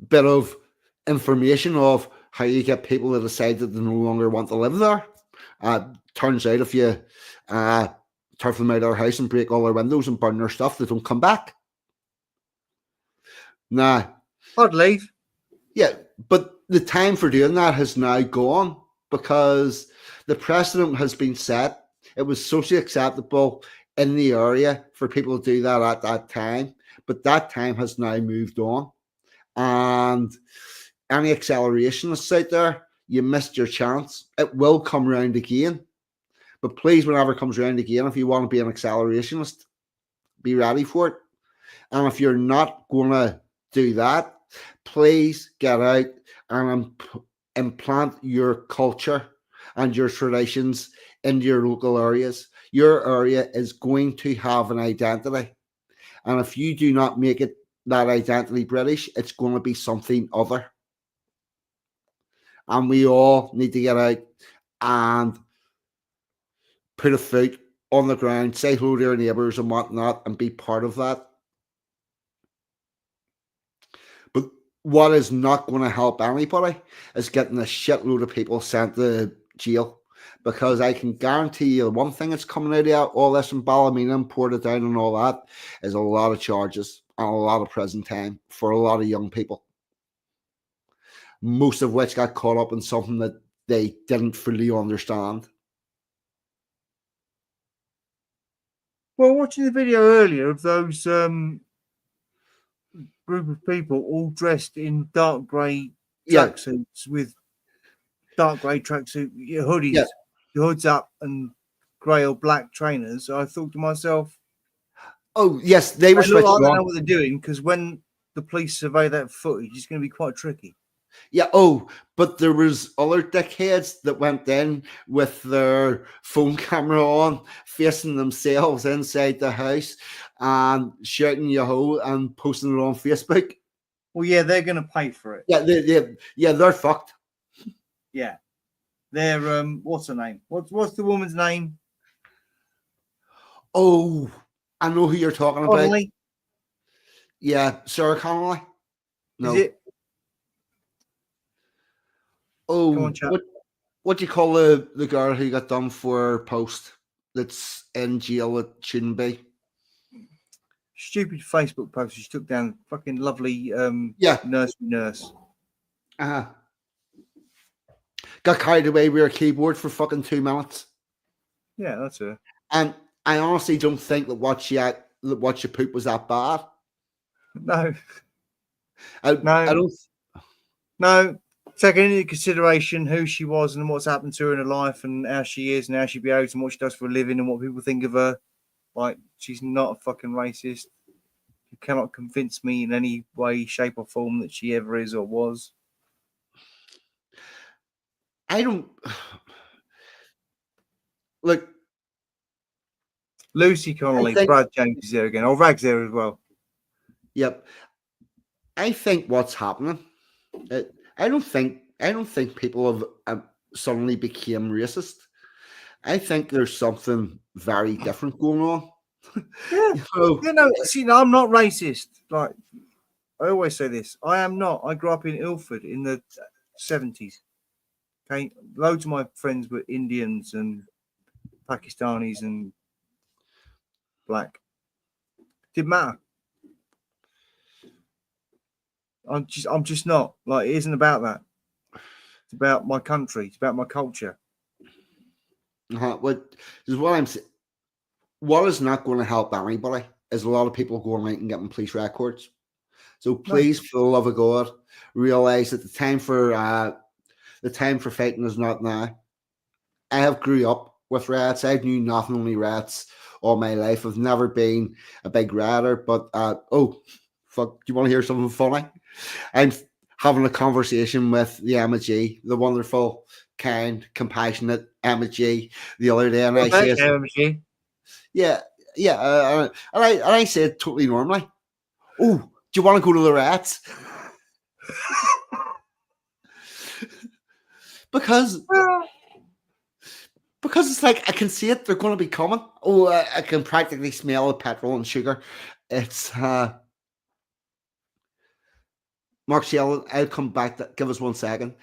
bit of information of how you get people to decide that they no longer want to live there. Turns out if you turf them out of their house and break all their windows and burn their stuff, they don't come back. Nah. I'd leave. Yeah, but the time for doing that has now gone because the precedent has been set. It was socially acceptable in the area for people to do that at that time, but that time has now moved on. And any accelerationists out there, you missed your chance. It will come around again. But please, whenever it comes around again, if you want to be an accelerationist, be ready for it. And if you're not going to do that, please get out and implant your culture and your traditions into your local areas. Your area is going to have an identity. And if you do not make it that identity British, it's going to be something other. And we all need to get out and put a foot on the ground, say hello to our neighbours and whatnot, and be part of that. But what is not going to help anybody is getting a shitload of people sent to jail. Because I can guarantee you one thing that's coming out of all this in Ballymena and Portadown and all that is a lot of charges and a lot of prison time for a lot of young people. Most of which got caught up in something that they didn't fully understand. Well, watching the video earlier of those group of people all dressed in dark grey tracksuits with dark grey tracksuit hoodies, your hoods up, and grey or black trainers, I thought to myself, oh, yes, they were switched on. I don't know what they're doing, because when the police survey that footage, it's going to be quite tricky. Yeah, oh, but there was other dickheads that went in with their phone camera on, facing themselves inside the house and shouting Yahoo and posting it on Facebook. Well, yeah, they're going to pay for it. Yeah, they're fucked. Yeah. They're, what's her name? What's the woman's name? Oh, I know who you're talking about. Connolly? Yeah, Sarah Connolly. No. Is it? Oh, what do you call the girl who got done for post that's in jail that shouldn't be? Stupid Facebook post she took down. Fucking lovely nurse. Got carried away with her keyboard for fucking 2 minutes. Yeah, that's it. And I honestly don't think that what she put was that bad. No. I don't. No. Taking into consideration who she was and what's happened to her in her life and how she is and how she behaves and what she does for a living and what people think of her, like, she's not a fucking racist. You cannot convince me in any way, shape, or form that she ever is or was. I don't. Look. Lucy Connolly, Brad James is there again. Oh, Rag's there as well. Yep. I think what's happening. I don't think people have suddenly became racist. I think there's something very different going on. Yeah. See, I'm not racist. Like, I always say this. I am not. I grew up in Ilford in the 70s. Okay. Loads of my friends were Indians and Pakistanis and black. Didn't matter. I'm just not. Like, it isn't about that. It's about my country. It's about my culture. What is what I'm saying? What is not going to help anybody is a lot of people going out and getting police records. So please, for the love of God, realize that the time for fighting is not now. I have grew up with riots. I knew nothing, only riots all my life. I've never been a big rioter, but oh, fuck! Do you want to hear something funny? I'm having a conversation with the MG, the wonderful, kind, compassionate MG, the other day, and I said, MG. Yeah, and I said totally normally, "Oh, do you want to go to the riots?" because it's like I can see it; they're going to be coming. Oh, I can practically smell the petrol and sugar. It's Mark Shell. I'll come back. Give us 1 second.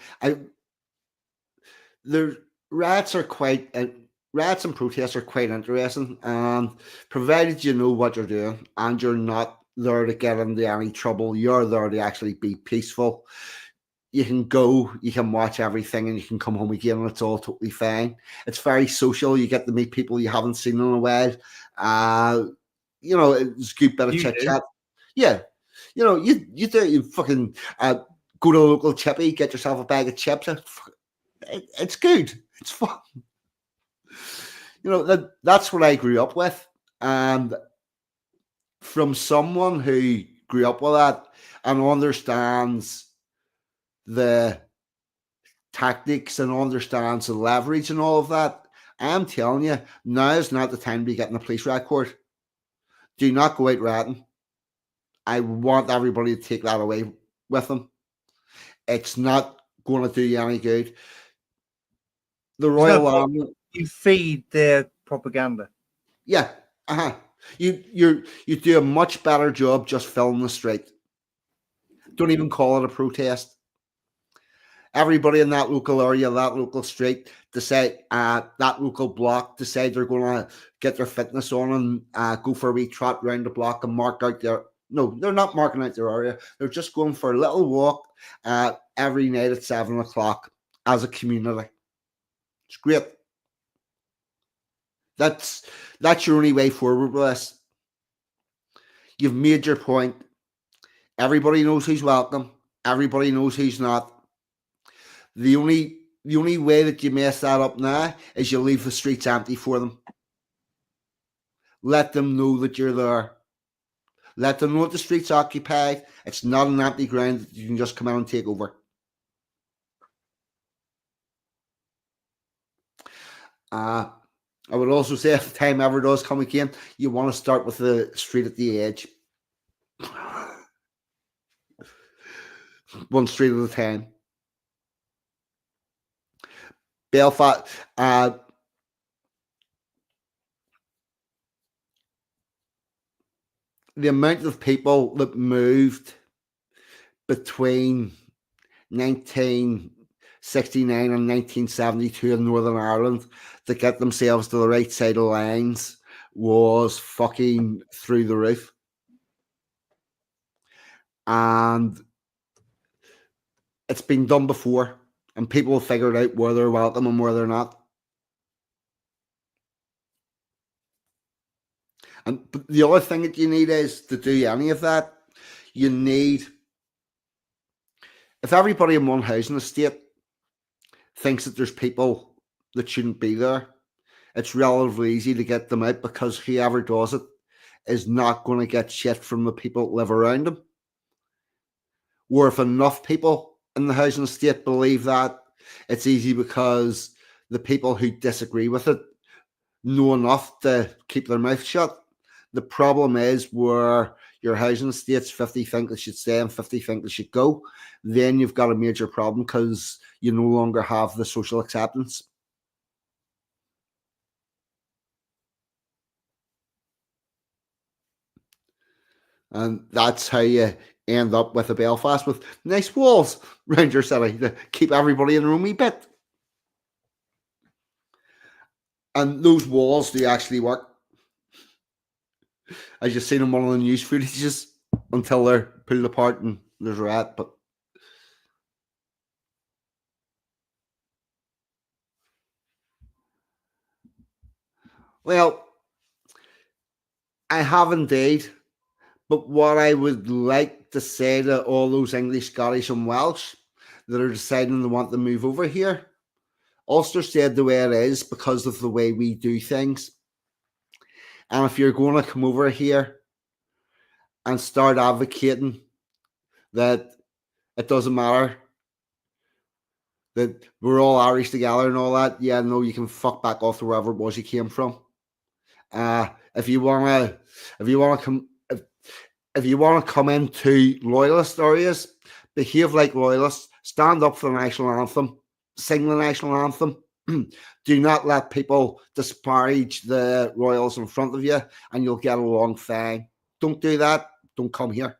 The riots are quite. Riots and protests are quite interesting, and provided you know what you're doing and you're not there to get into any trouble, you're there to actually be peaceful. You can go, you can watch everything, and you can come home again, and it's all totally fine. It's very social. You get to meet people you haven't seen in a while. It's a good bit of chit chat. Yeah, you do. You fucking go to a local chippy, get yourself a bag of chips. It's good. It's fun. That's what I grew up with, and from someone who grew up with that and understands the tactics and understands the leverage and all of that, I'm telling you, now is not the time to be getting a police record. Do not go out rioting. I want everybody to take that away with them. It's not going to do you any good. The Royal Army. You feed their propaganda. Yeah. You do a much better job just filling the street. Don't even call it a protest. Everybody in that local area, that local street, decide that local block, decide they're going to get their fitness on and go for a wee trot round the block and mark out their. No, they're not marking out their area. They're just going for a little walk every night at 7 o'clock as a community. It's great. That's your only way forward with this. You've made your point. Everybody knows who's welcome. Everybody knows who's not. The only way that you mess that up now is you leave the streets empty for them. Let them know that you're there. Let them know that the street's occupied. It's not an empty ground that you can just come out and take over. I would also say if the time ever does come again, you want to start with the street at the edge. One street at a time. Belfast. The amount of people that moved between 1969 and 1972 in Northern Ireland to get themselves to the right side of lines was fucking through the roof. And it's been done before, and people have figured out where they're welcome and where they're not. But the other thing that you need is to do any of that, you need, if everybody in one housing estate thinks that there's people that shouldn't be there, it's relatively easy to get them out, because whoever does it is not going to get shit from the people that live around them. Or if enough people in the housing estate believe that, it's easy, because the people who disagree with it know enough to keep their mouth shut. The problem is where your housing estates, 50 think they should stay and 50 think they should go, then you've got a major problem, because you no longer have the social acceptance. And that's how you end up with a Belfast with nice walls around your city to keep everybody in their own wee bit. And those walls do actually work. I just seen in one of the news footages until they're pulled apart and there's a rat. But well, I have indeed. But what I would like to say to all those English, Scottish, and Welsh that are deciding they want to move over here, Ulster stayed the way it is because of the way we do things. And if you're going to come over here and start advocating that it doesn't matter, that we're all Irish together and all that, yeah, no, you can fuck back off to wherever it was you came from. If you want to come into Loyalist areas, behave like Loyalists, stand up for the national anthem, sing the national anthem. Do not let people disparage the royals in front of you, and you'll get along fine. Don't do that. Don't come here.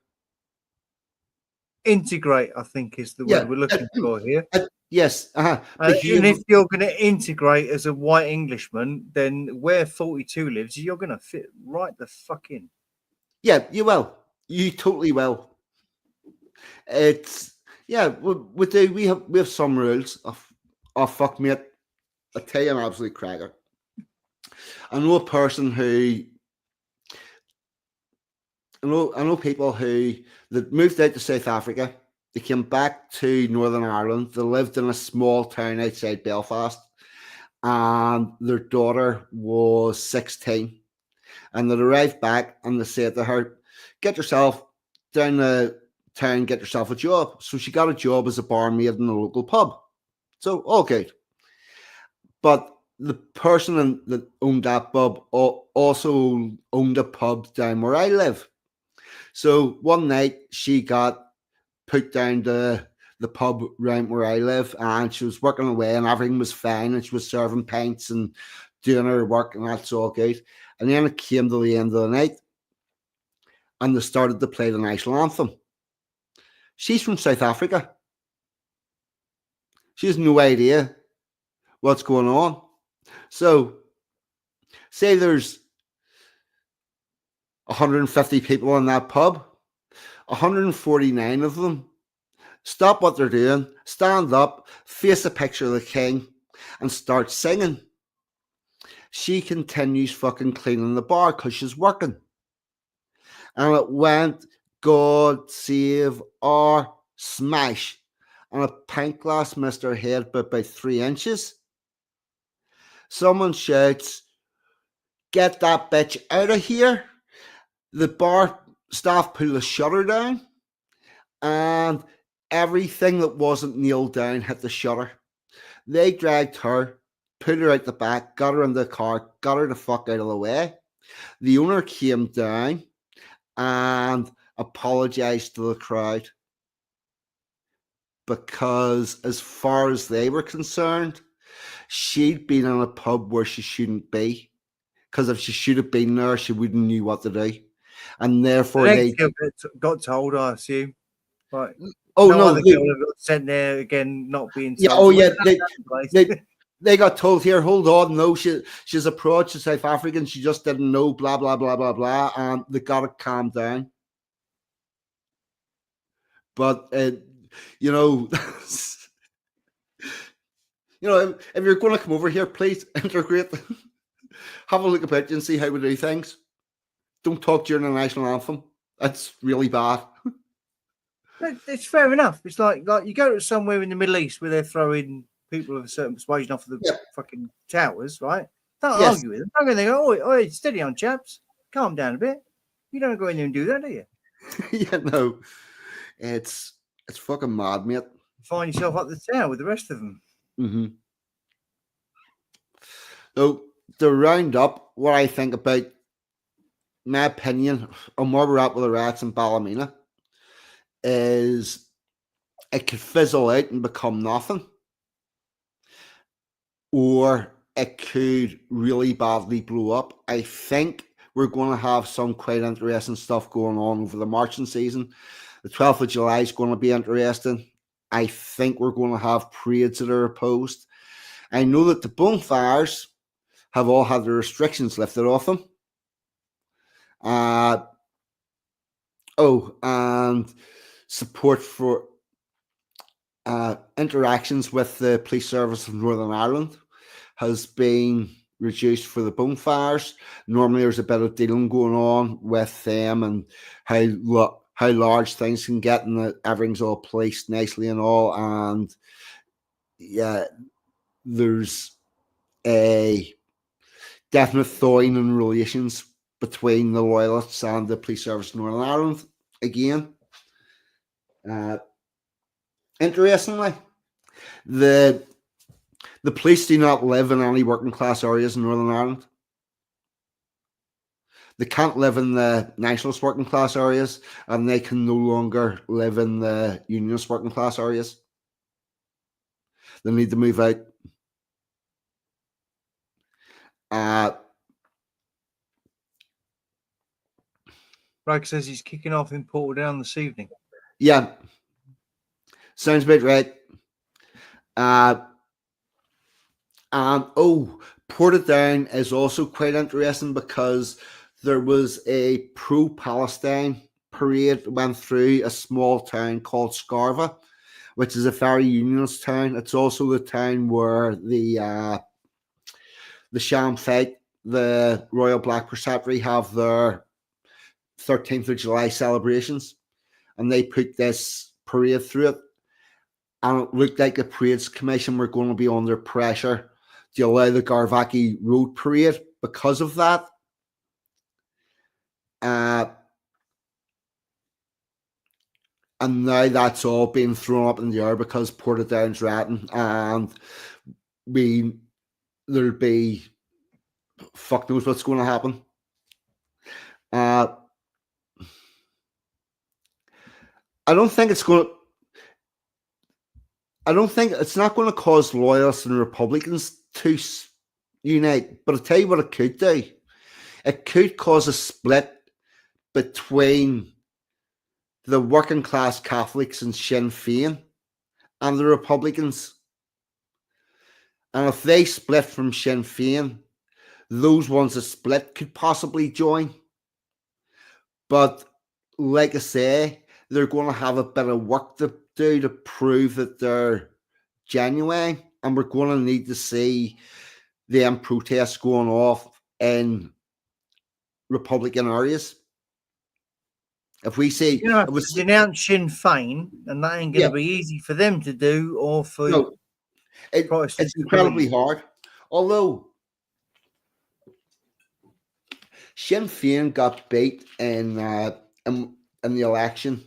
Integrate, I think, is the word we're looking for here. Yes. And if you're going to integrate as a white Englishman, then where 42 lives, you're going to fit right the fuck in. Yeah, you will. You totally will. It's we do. We have some rules. Oh fuck, mate! I tell you, an absolute cracker. I know a person who. I know people who that moved out to South Africa. They came back to Northern Ireland. They lived in a small town outside Belfast, and their daughter was 16. And they arrived back, and they said to her, "Get yourself down the town, get yourself a job." So she got a job as a barmaid in a local pub. So all good. But the person that owned that pub also owned a pub down where I live. So one night she got put down to the pub around where I live, and she was working away and everything was fine, and she was serving pints and doing her work, and that's all good. And then it came to the end of the night, and they started to play the national anthem. She's from South Africa. She has no idea what's going on. So, say there's 150 people in that pub, 149 of them stop what they're doing, stand up, face a picture of the king, and start singing. She continues fucking cleaning the bar because she's working. And it went, "God save our smash." And a pint glass missed her head by about 3 inches. Someone shouts, "Get that bitch out of here." The bar staff pull the shutter down, and everything that wasn't nailed down hit the shutter. They dragged her, pulled her out the back, got her in the car, got her the fuck out of the way. The owner came down and apologized to the crowd, because as far as they were concerned, she'd been in a pub where she shouldn't be, because if she should have been there, she wouldn't knew what to do. And therefore they got told, I assume. Right. Oh no, they got sent there again, not being told. Yeah, oh yeah, they got told, "Here, hold on, no, she's a pro, she's South African, she just didn't know, blah blah blah blah blah," and they got it calmed down. But you know, if you're going to come over here, please integrate. Have a look about you and see how we do things. don't talk during the national anthem. That's really bad. It's fair enough. It's like you go to somewhere in the Middle East where they're throwing people of a certain persuasion off the fucking towers, right? Don't argue with them. Don't go there and go, oi, steady on, chaps. Calm down a bit. You don't go in there and do that, do you? Yeah, no. It's fucking mad, mate. Find yourself up the tower with the rest of them. Mm-hmm. So, to round up what I think about my opinion on where we're at with the riots in Ballymena is it could fizzle out and become nothing, or it could really badly blow up. I think we're going to have some quite interesting stuff going on over the marching season. The 12th of July is going to be interesting. I think we're going to have parades that are opposed. I know that the bonfires have all had the restrictions lifted off them. And support for interactions with the police service of Northern Ireland has been reduced for the bonfires. Normally there's a bit of dealing going on with them and how large things can get, and that everything's all policed nicely and all. And yeah, there's a definite thawing in relations between the Loyalists and the police service in Northern Ireland again. Interestingly, the police do not live in any working class areas in Northern Ireland. They can't live in the Nationalist working class areas, and they can no longer live in the Unionist working class areas. They need to move out. Bragg says he's kicking off in Portadown this evening. Yeah. Sounds about right. Portadown is also quite interesting because there was a pro-Palestine parade that went through a small town called Scarva, which is a very unionist town. It's also the town where the sham fight, the Royal Black Preceptory, have their 13th of July celebrations, and they put this parade through it. And it looked like the Parades Commission were going to be under pressure to allow the Garvaki Road Parade because of that. And now that's all being thrown up in the air because Portadown's rioting, and there'll be fuck knows what's going to happen. I don't think it's not going to cause Loyalists and Republicans to unite, but I'll tell you what it could do. It could cause a split between the working class Catholics and Sinn Féin and the Republicans. And if they split from Sinn Féin, those ones that split could possibly join. But like I say, they're going to have a bit of work to do to prove that they're genuine, and we're going to need to see them protests going off in Republican areas. If we see, it was denounced Sinn Féin, and that ain't going to be easy for them to do, or for it's incredibly hard. Although Sinn Féin got beat in the election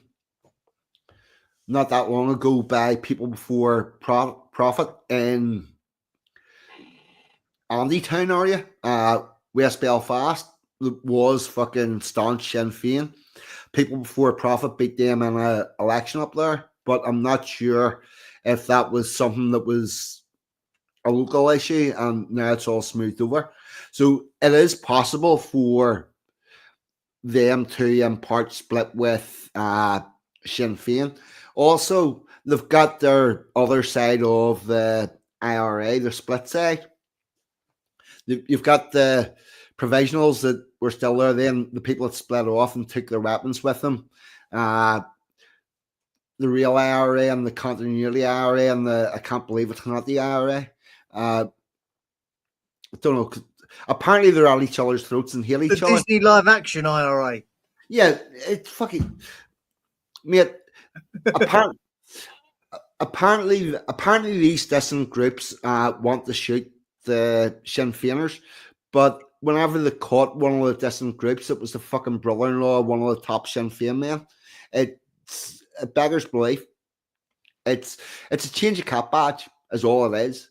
not that long ago by people before profit in Andytown area, West Belfast. Was fucking staunch Sinn Féin. People before profit beat them in an election up there, but I'm not sure if that was something that was a local issue, and now it's all smoothed over. So it is possible for them to in part split with Sinn Féin. Also, they've got their other side of the IRA, their split side. You've got the provisionals that were still there, then the people that split off and took their weapons with them. The real IRA and the continuity IRA and I can't believe it's not the IRA. I don't know. Apparently, they're at each other's throats and hate The each other. Disney live action IRA. Yeah, it's fucking mate. Apparently, these dissident groups want to shoot the Sinn Féiners, but whenever they caught one of the dissident groups, it was the fucking brother-in-law of one of the top Sinn Féin men. It beggars belief. It's a change of cap badge, is all it is.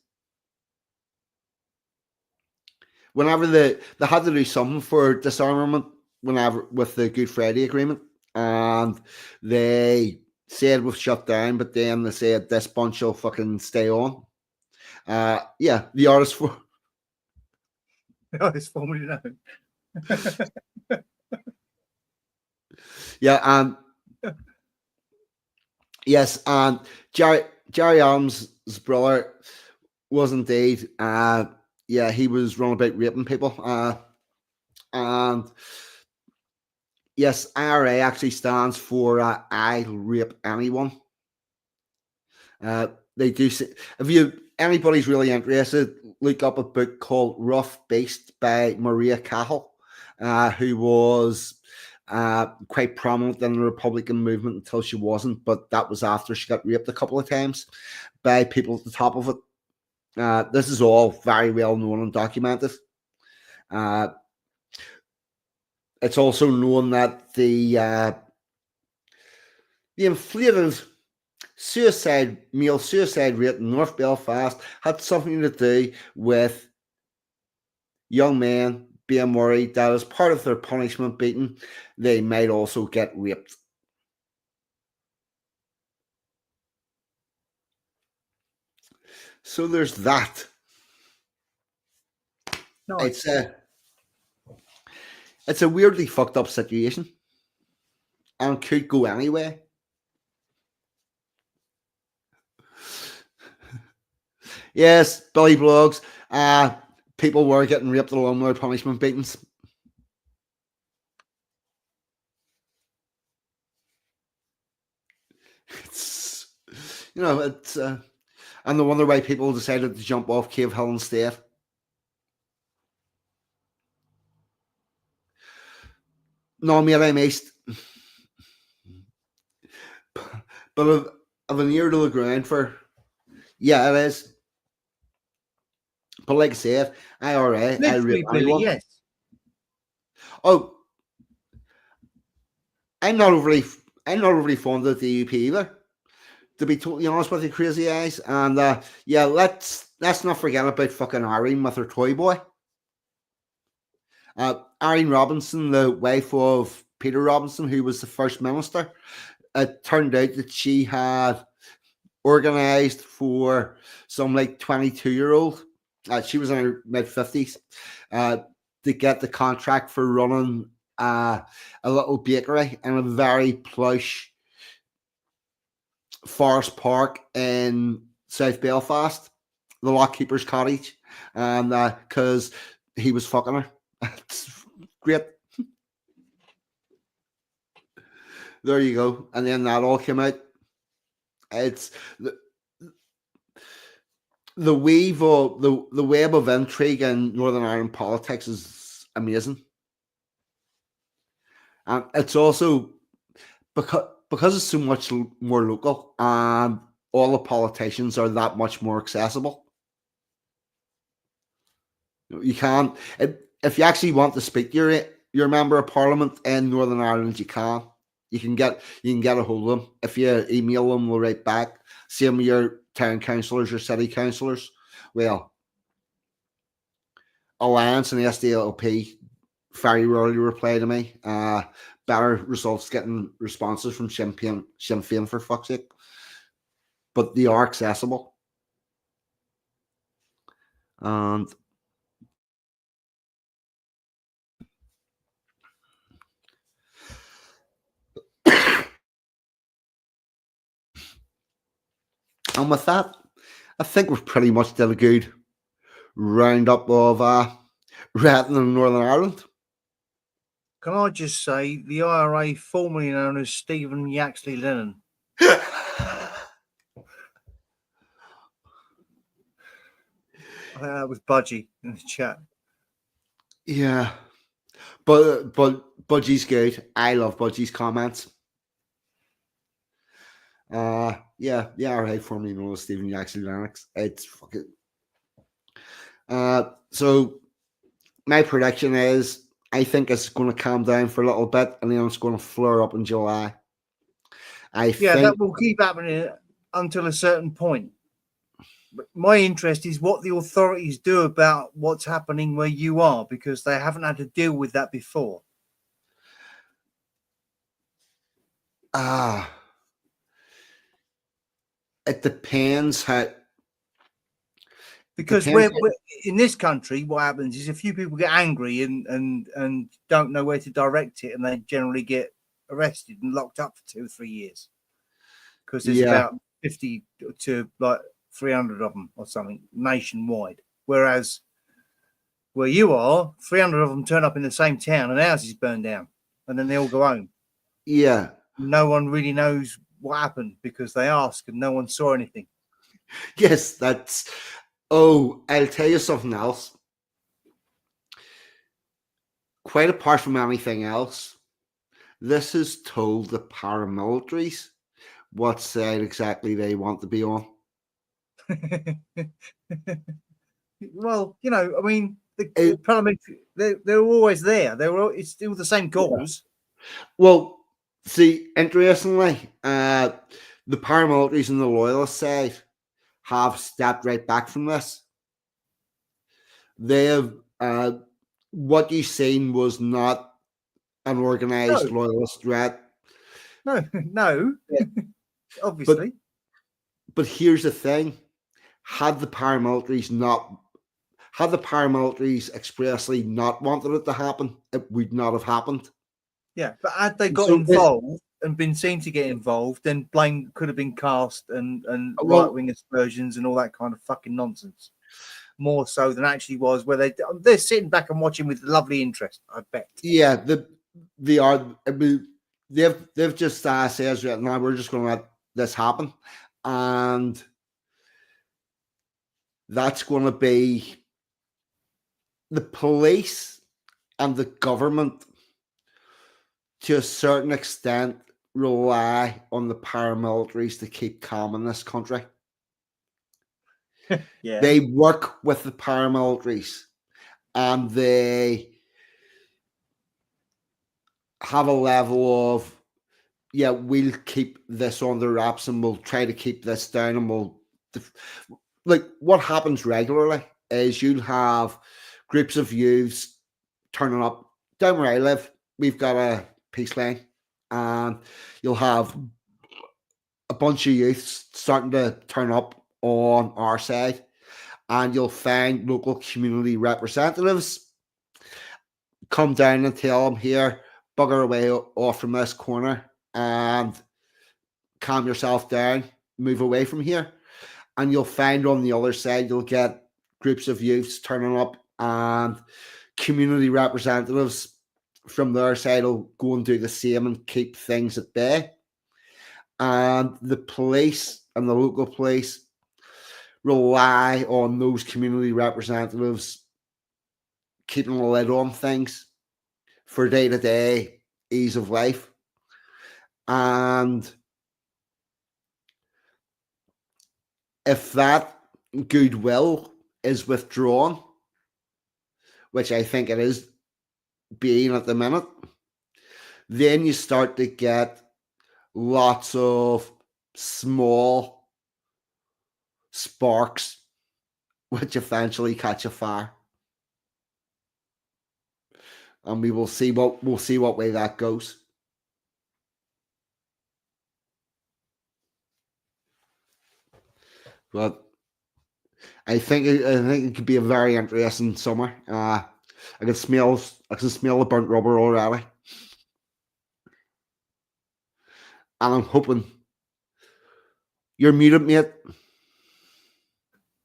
Whenever they had to do something for disarmament, whenever with the Good Friday Agreement, and they said we've shut down, but then they said this bunch will fucking stay on. Yeah, the artist for formerly known. Yeah, yes, and Jerry Adams' brother was indeed, yeah, he was running about raping people, and yes, IRA actually stands for I'll rape anyone. They do. If anybody's really interested, look up a book called Rough Beast by Maria Cahill, who was quite prominent in the Republican movement until she wasn't, but that was after she got raped a couple of times by people at the top of it. This is all very well known and documented. It's also known that the inflated male suicide rate in North Belfast had something to do with young men being worried that as part of their punishment beating, they might also get raped. So there's that. Nice. It's a weirdly fucked up situation and could go anyway. Yes, Billy Blogs. People were getting raped along with their punishment beatings. It's and the wonder why people decided to jump off Cave Hill instead. No, mate, I'm east. But of an ear to the ground for, yeah, it is. But like I said, IRA, I Literally, Billy, yes. Oh, I'm not overly fond of the DUP either, to be totally honest with you, crazy eyes. And yeah, let's not forget about fucking Irene with her toy boy. Irene Robinson, the wife of Peter Robinson, who was the first minister. It turned out that she had organised for some like 22-year-old. She was in her mid-50s to get the contract for running a little bakery in a very plush forest park in South Belfast, the lockkeeper's cottage, and because he was fucking her. It's great. There you go. And then that all came out. It's the weave of the web of intrigue in Northern Ireland politics is amazing. And it's also because it's so much more local and all the politicians are that much more accessible. You can't, if you actually want to speak to your member of parliament in Northern Ireland, you can. You can get a hold of them. If you email them, they'll write back. Same with your town councillors, your city councillors. Well, Alliance and the SDLP very rarely reply to me. Better results getting responses from Sinn Féin for fuck's sake. But they are accessible. And and with that, I think we've pretty much did a good roundup of rioting in Northern Ireland. Can I just say the IRA, formerly known as Stephen Yaxley Lennon. I think that was Budgie in the chat. Yeah, but Budgie's good. I love Budgie's comments. Yeah, right. Formerly known as Stephen Jackson Lennox. It's fucking. So my prediction is I think it's going to calm down for a little bit, and then it's going to flare up in July. That will keep happening until a certain point. But my interest is what the authorities do about what's happening where you are, because they haven't had to deal with that before. It depends how. Because we're in this country, what happens is a few people get angry and don't know where to direct it, and they generally get arrested and locked up for 2 or 3 years. Because there's about 50 to like 300 of them or something nationwide. Whereas where you are, 300 of them turn up in the same town and houses burn down, and then they all go home. Yeah. No one really knows what happened because they ask and no one saw anything. Yes, that's. Oh, I'll tell you something else. Quite apart from anything else, this has told the paramilitaries what side exactly they want to be on. Well, I mean, the paramilitary, they're always there. It's still the same cause. Well, see, interestingly, the paramilitaries and the Loyalist side have stepped right back from this. They have. What you've seen was not an organized Loyalist threat. No, obviously. But here's the thing: had the paramilitaries expressly not wanted it to happen, it would not have happened. Yeah, but had they got involved and been seen to get involved, then blame could have been cast and right-wing aspersions and all that kind of fucking nonsense. More so than actually was, where they're sitting back and watching with lovely interest, I bet. Yeah, they are. They've just says right now we're just going to let this happen, and that's going to be the police and the government to a certain extent rely on the paramilitaries to keep calm in this country. Yeah. They work with the paramilitaries and they have a level of, we'll keep this under wraps and we'll try to keep this down, and we'll like what happens regularly is you'll have groups of youths turning up down where I live. We've got a peace line, and you'll have a bunch of youths starting to turn up on our side, and you'll find local community representatives come down and tell them, here, bugger away off from this corner and calm yourself down, move away from here. And you'll find on the other side, you'll get groups of youths turning up, and community representatives from their side will go and do the same and keep things at bay. And the police and the local police rely on those community representatives keeping a lid on things for day-to-day ease of life. And if that goodwill is withdrawn, which I think it is being at the minute, then you start to get lots of small sparks which eventually catch a fire. And we'll see what way that goes. But I think it could be a very interesting summer. I can smell the burnt rubber already. And I'm hoping you're muted, mate.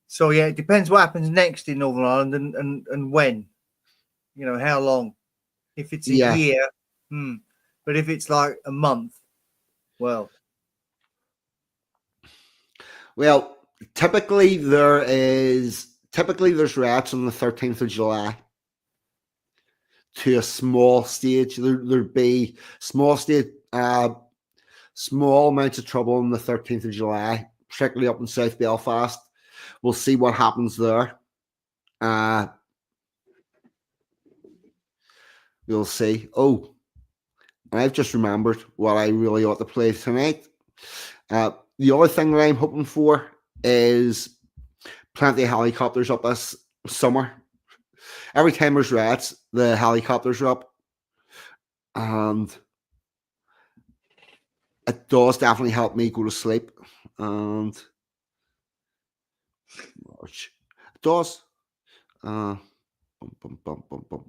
So it depends what happens next in Northern Ireland and when. How long. If it's a year, but if it's like a month, well, typically there's riots on the 13th of July. to a small stage. There'd be small amounts of trouble on the 13th of July, particularly up in South Belfast. We'll see what happens there. We'll see. Oh, I've just remembered what I really ought to play tonight. The other thing that I'm hoping for is plenty of helicopters up this summer. Every time there's riots, the helicopters are up. And it does definitely help me go to sleep. And it does. Bum, bum, bum, bum, bum.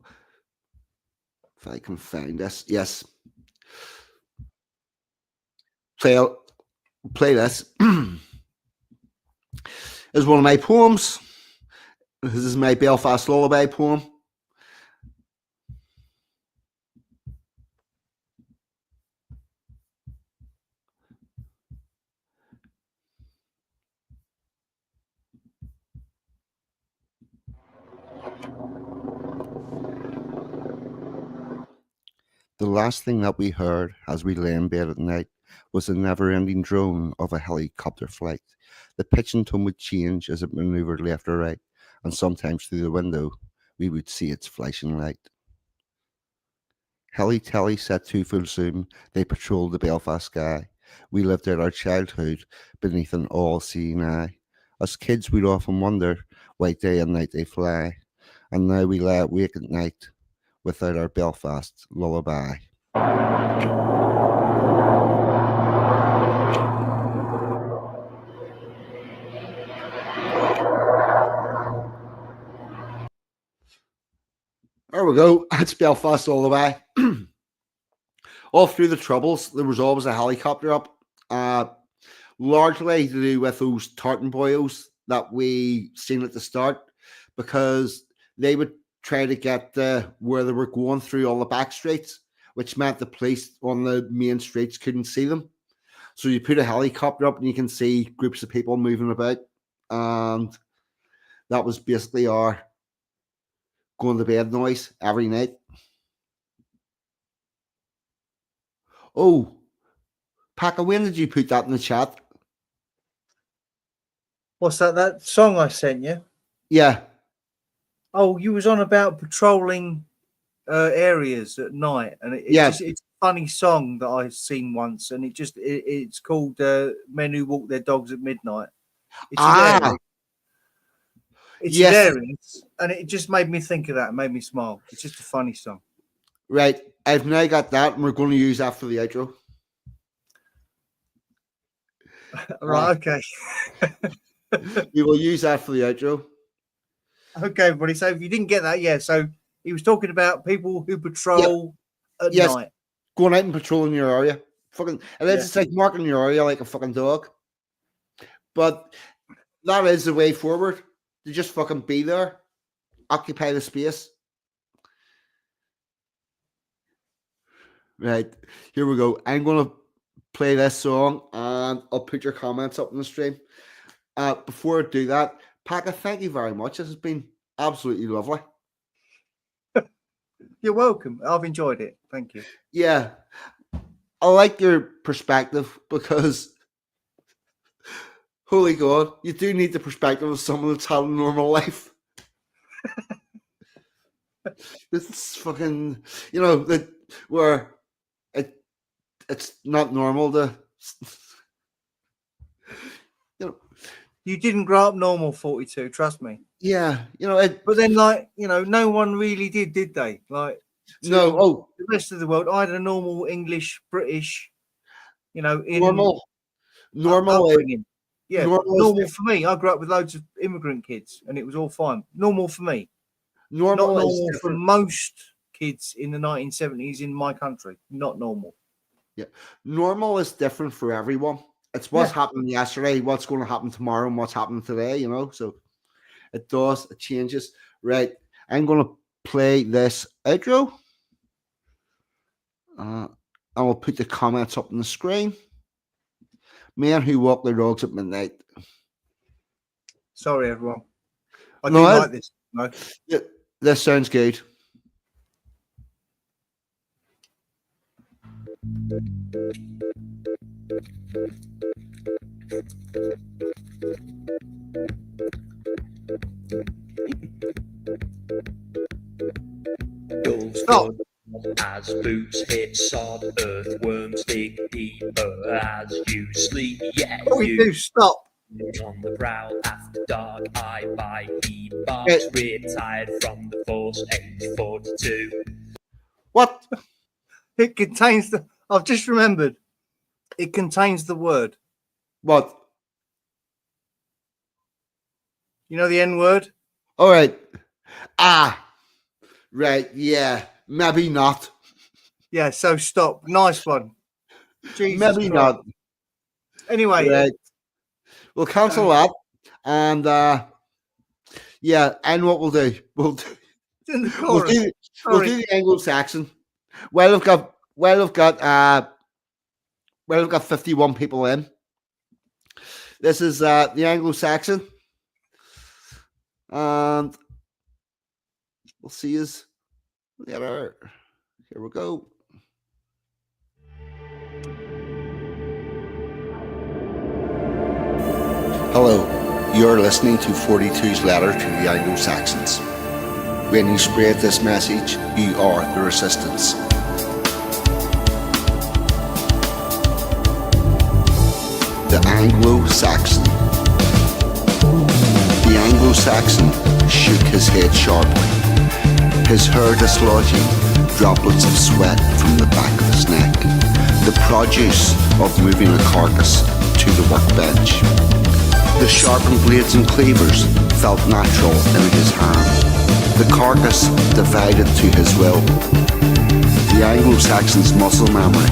If I can find this. Yes. Play this. This is one of my poems. This is my Belfast lullaby poem. The last thing that we heard as we lay in bed at night was the never-ending drone of a helicopter flight. The pitch and tone would change as it maneuvered left or right, and sometimes through the window we would see its flashing light. Heli-telly set to full zoom, they patrolled the Belfast sky. We lived out our childhood beneath an all-seeing eye. As kids we'd often wonder why day and night they fly, and now we lie awake at night without our Belfast lullaby. There we go. That's Belfast lullaby. All through the Troubles, there was always a helicopter up, largely to do with those tartan boyos that we seen at the start, because they would try to get where they were going through all the back streets, which meant the police on the main streets couldn't see them. So you put a helicopter up and you can see groups of people moving about, and that was basically our going to bed noise every night. Oh, Pakka, when did you put that in the chat? What's that? That song I sent you? Yeah. Oh, you was on about patrolling areas at night, and it's a funny song that I've seen once, and it's called "Men Who Walk Their Dogs at Midnight." It's hilarious. It's hilarious, and it just made me think of that. It made me smile. It's just a funny song. Right, I've now got that, and we're going to use that for the outro. Right, okay. We will use that for the outro. Okay, everybody. So if you didn't get that, so he was talking about people who patrol at night. Going out and patrolling your area. Fucking, and it's like marking your area like a fucking dog. But that is the way forward. To just fucking be there, occupy the space. Right, here we go. I'm going to play this song and I'll put your comments up in the stream. Before I do that, Pakka, thank you very much. This has been absolutely lovely. You're welcome. I've enjoyed it. Thank you. Yeah, I like your perspective because, holy God, you do need the perspective of someone that's had a normal life. This is fucking, that where it's not normal to, You didn't grow up normal, 42. Trust me. Yeah, but then, no one really did they? Like, no. The rest of the world, I had a normal English, British, normal. Upbringing. Yeah, normal for me. I grew up with loads of immigrant kids, and it was all fine. Normal for me. Not normal for most kids in the 1970s in my country. Not normal. Yeah, normal is different for everyone. It's what's happening yesterday, what's going to happen tomorrow, and what's happening today. So it changes. Right, I'm going to play this outro. And I'll put the comments up on the screen. Men who walk their dogs at midnight. Sorry, everyone. I do like this. No? This sounds good. Stop. As boots hit sod, earthworms dig deeper as you sleep. Yeah, We do stop. On the prowl after dark, I buy e-box, retired from the force, age 42. What? It contains the. I've just remembered. It contains the word. What? You know the N word? All right. Right. Yeah. Maybe not. Yeah. So stop. Nice one. Jesus Maybe Christ. not. Anyway, right. We'll cancel that, and yeah. And what we'll do? We'll do. It's in the chorus. We'll do the Anglo-Saxon. Well, we've got 51 people in. This is the Anglo-Saxon, and we'll see you later. Here we go. Hello, you're listening to 42's letter to the Anglo-Saxons. When you spread this message, you are the resistance. The Anglo-Saxon. The Anglo-Saxon shook his head sharply, his hair dislodging droplets of sweat from the back of his neck, the produce of moving a carcass to the workbench. The sharpened blades and cleavers felt natural in his hand. The carcass divided to his will. The Anglo-Saxon's muscle memory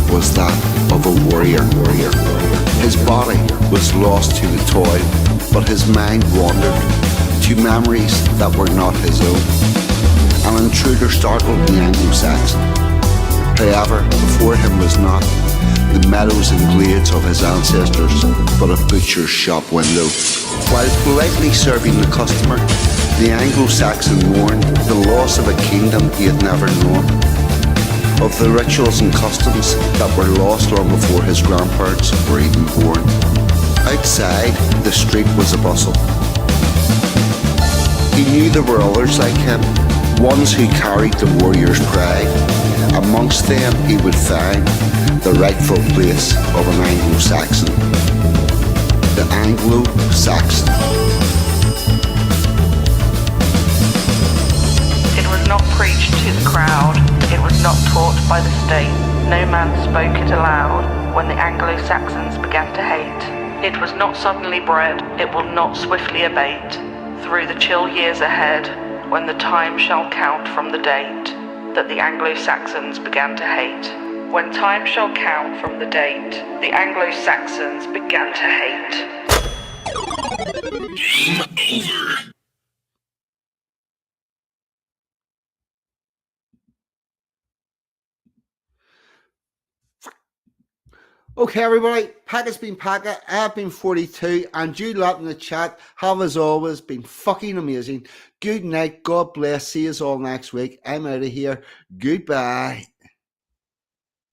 was that of a warrior. His body was lost to the toil, but his mind wandered to memories that were not his own. An intruder startled the Anglo-Saxon. However, before him was not the meadows and glades of his ancestors, but a butcher's shop window. While politely serving the customer, the Anglo-Saxon mourned the loss of a kingdom he had never known, of the rituals and customs that were lost long before his grandparents were even born. Outside, the street was a bustle. He knew there were others like him, ones who carried the warrior's pride. Amongst them he would find the rightful place of an Anglo-Saxon. The Anglo-Saxon. It was not preached to the crowd, it was not taught by the state. No man spoke it aloud when the Anglo-Saxons began to hate. It was not suddenly bred, it will not swiftly abate. Through the chill years ahead, when the time shall count from the date that the Anglo-Saxons began to hate. When time shall count from the date the Anglo-Saxons began to hate. Game over. Okay, everybody, Pakka's been Pakka, I've been 42, and you lot in the chat have, as always, been fucking amazing. Good night, God bless, see you all next week. I'm out of here. Goodbye.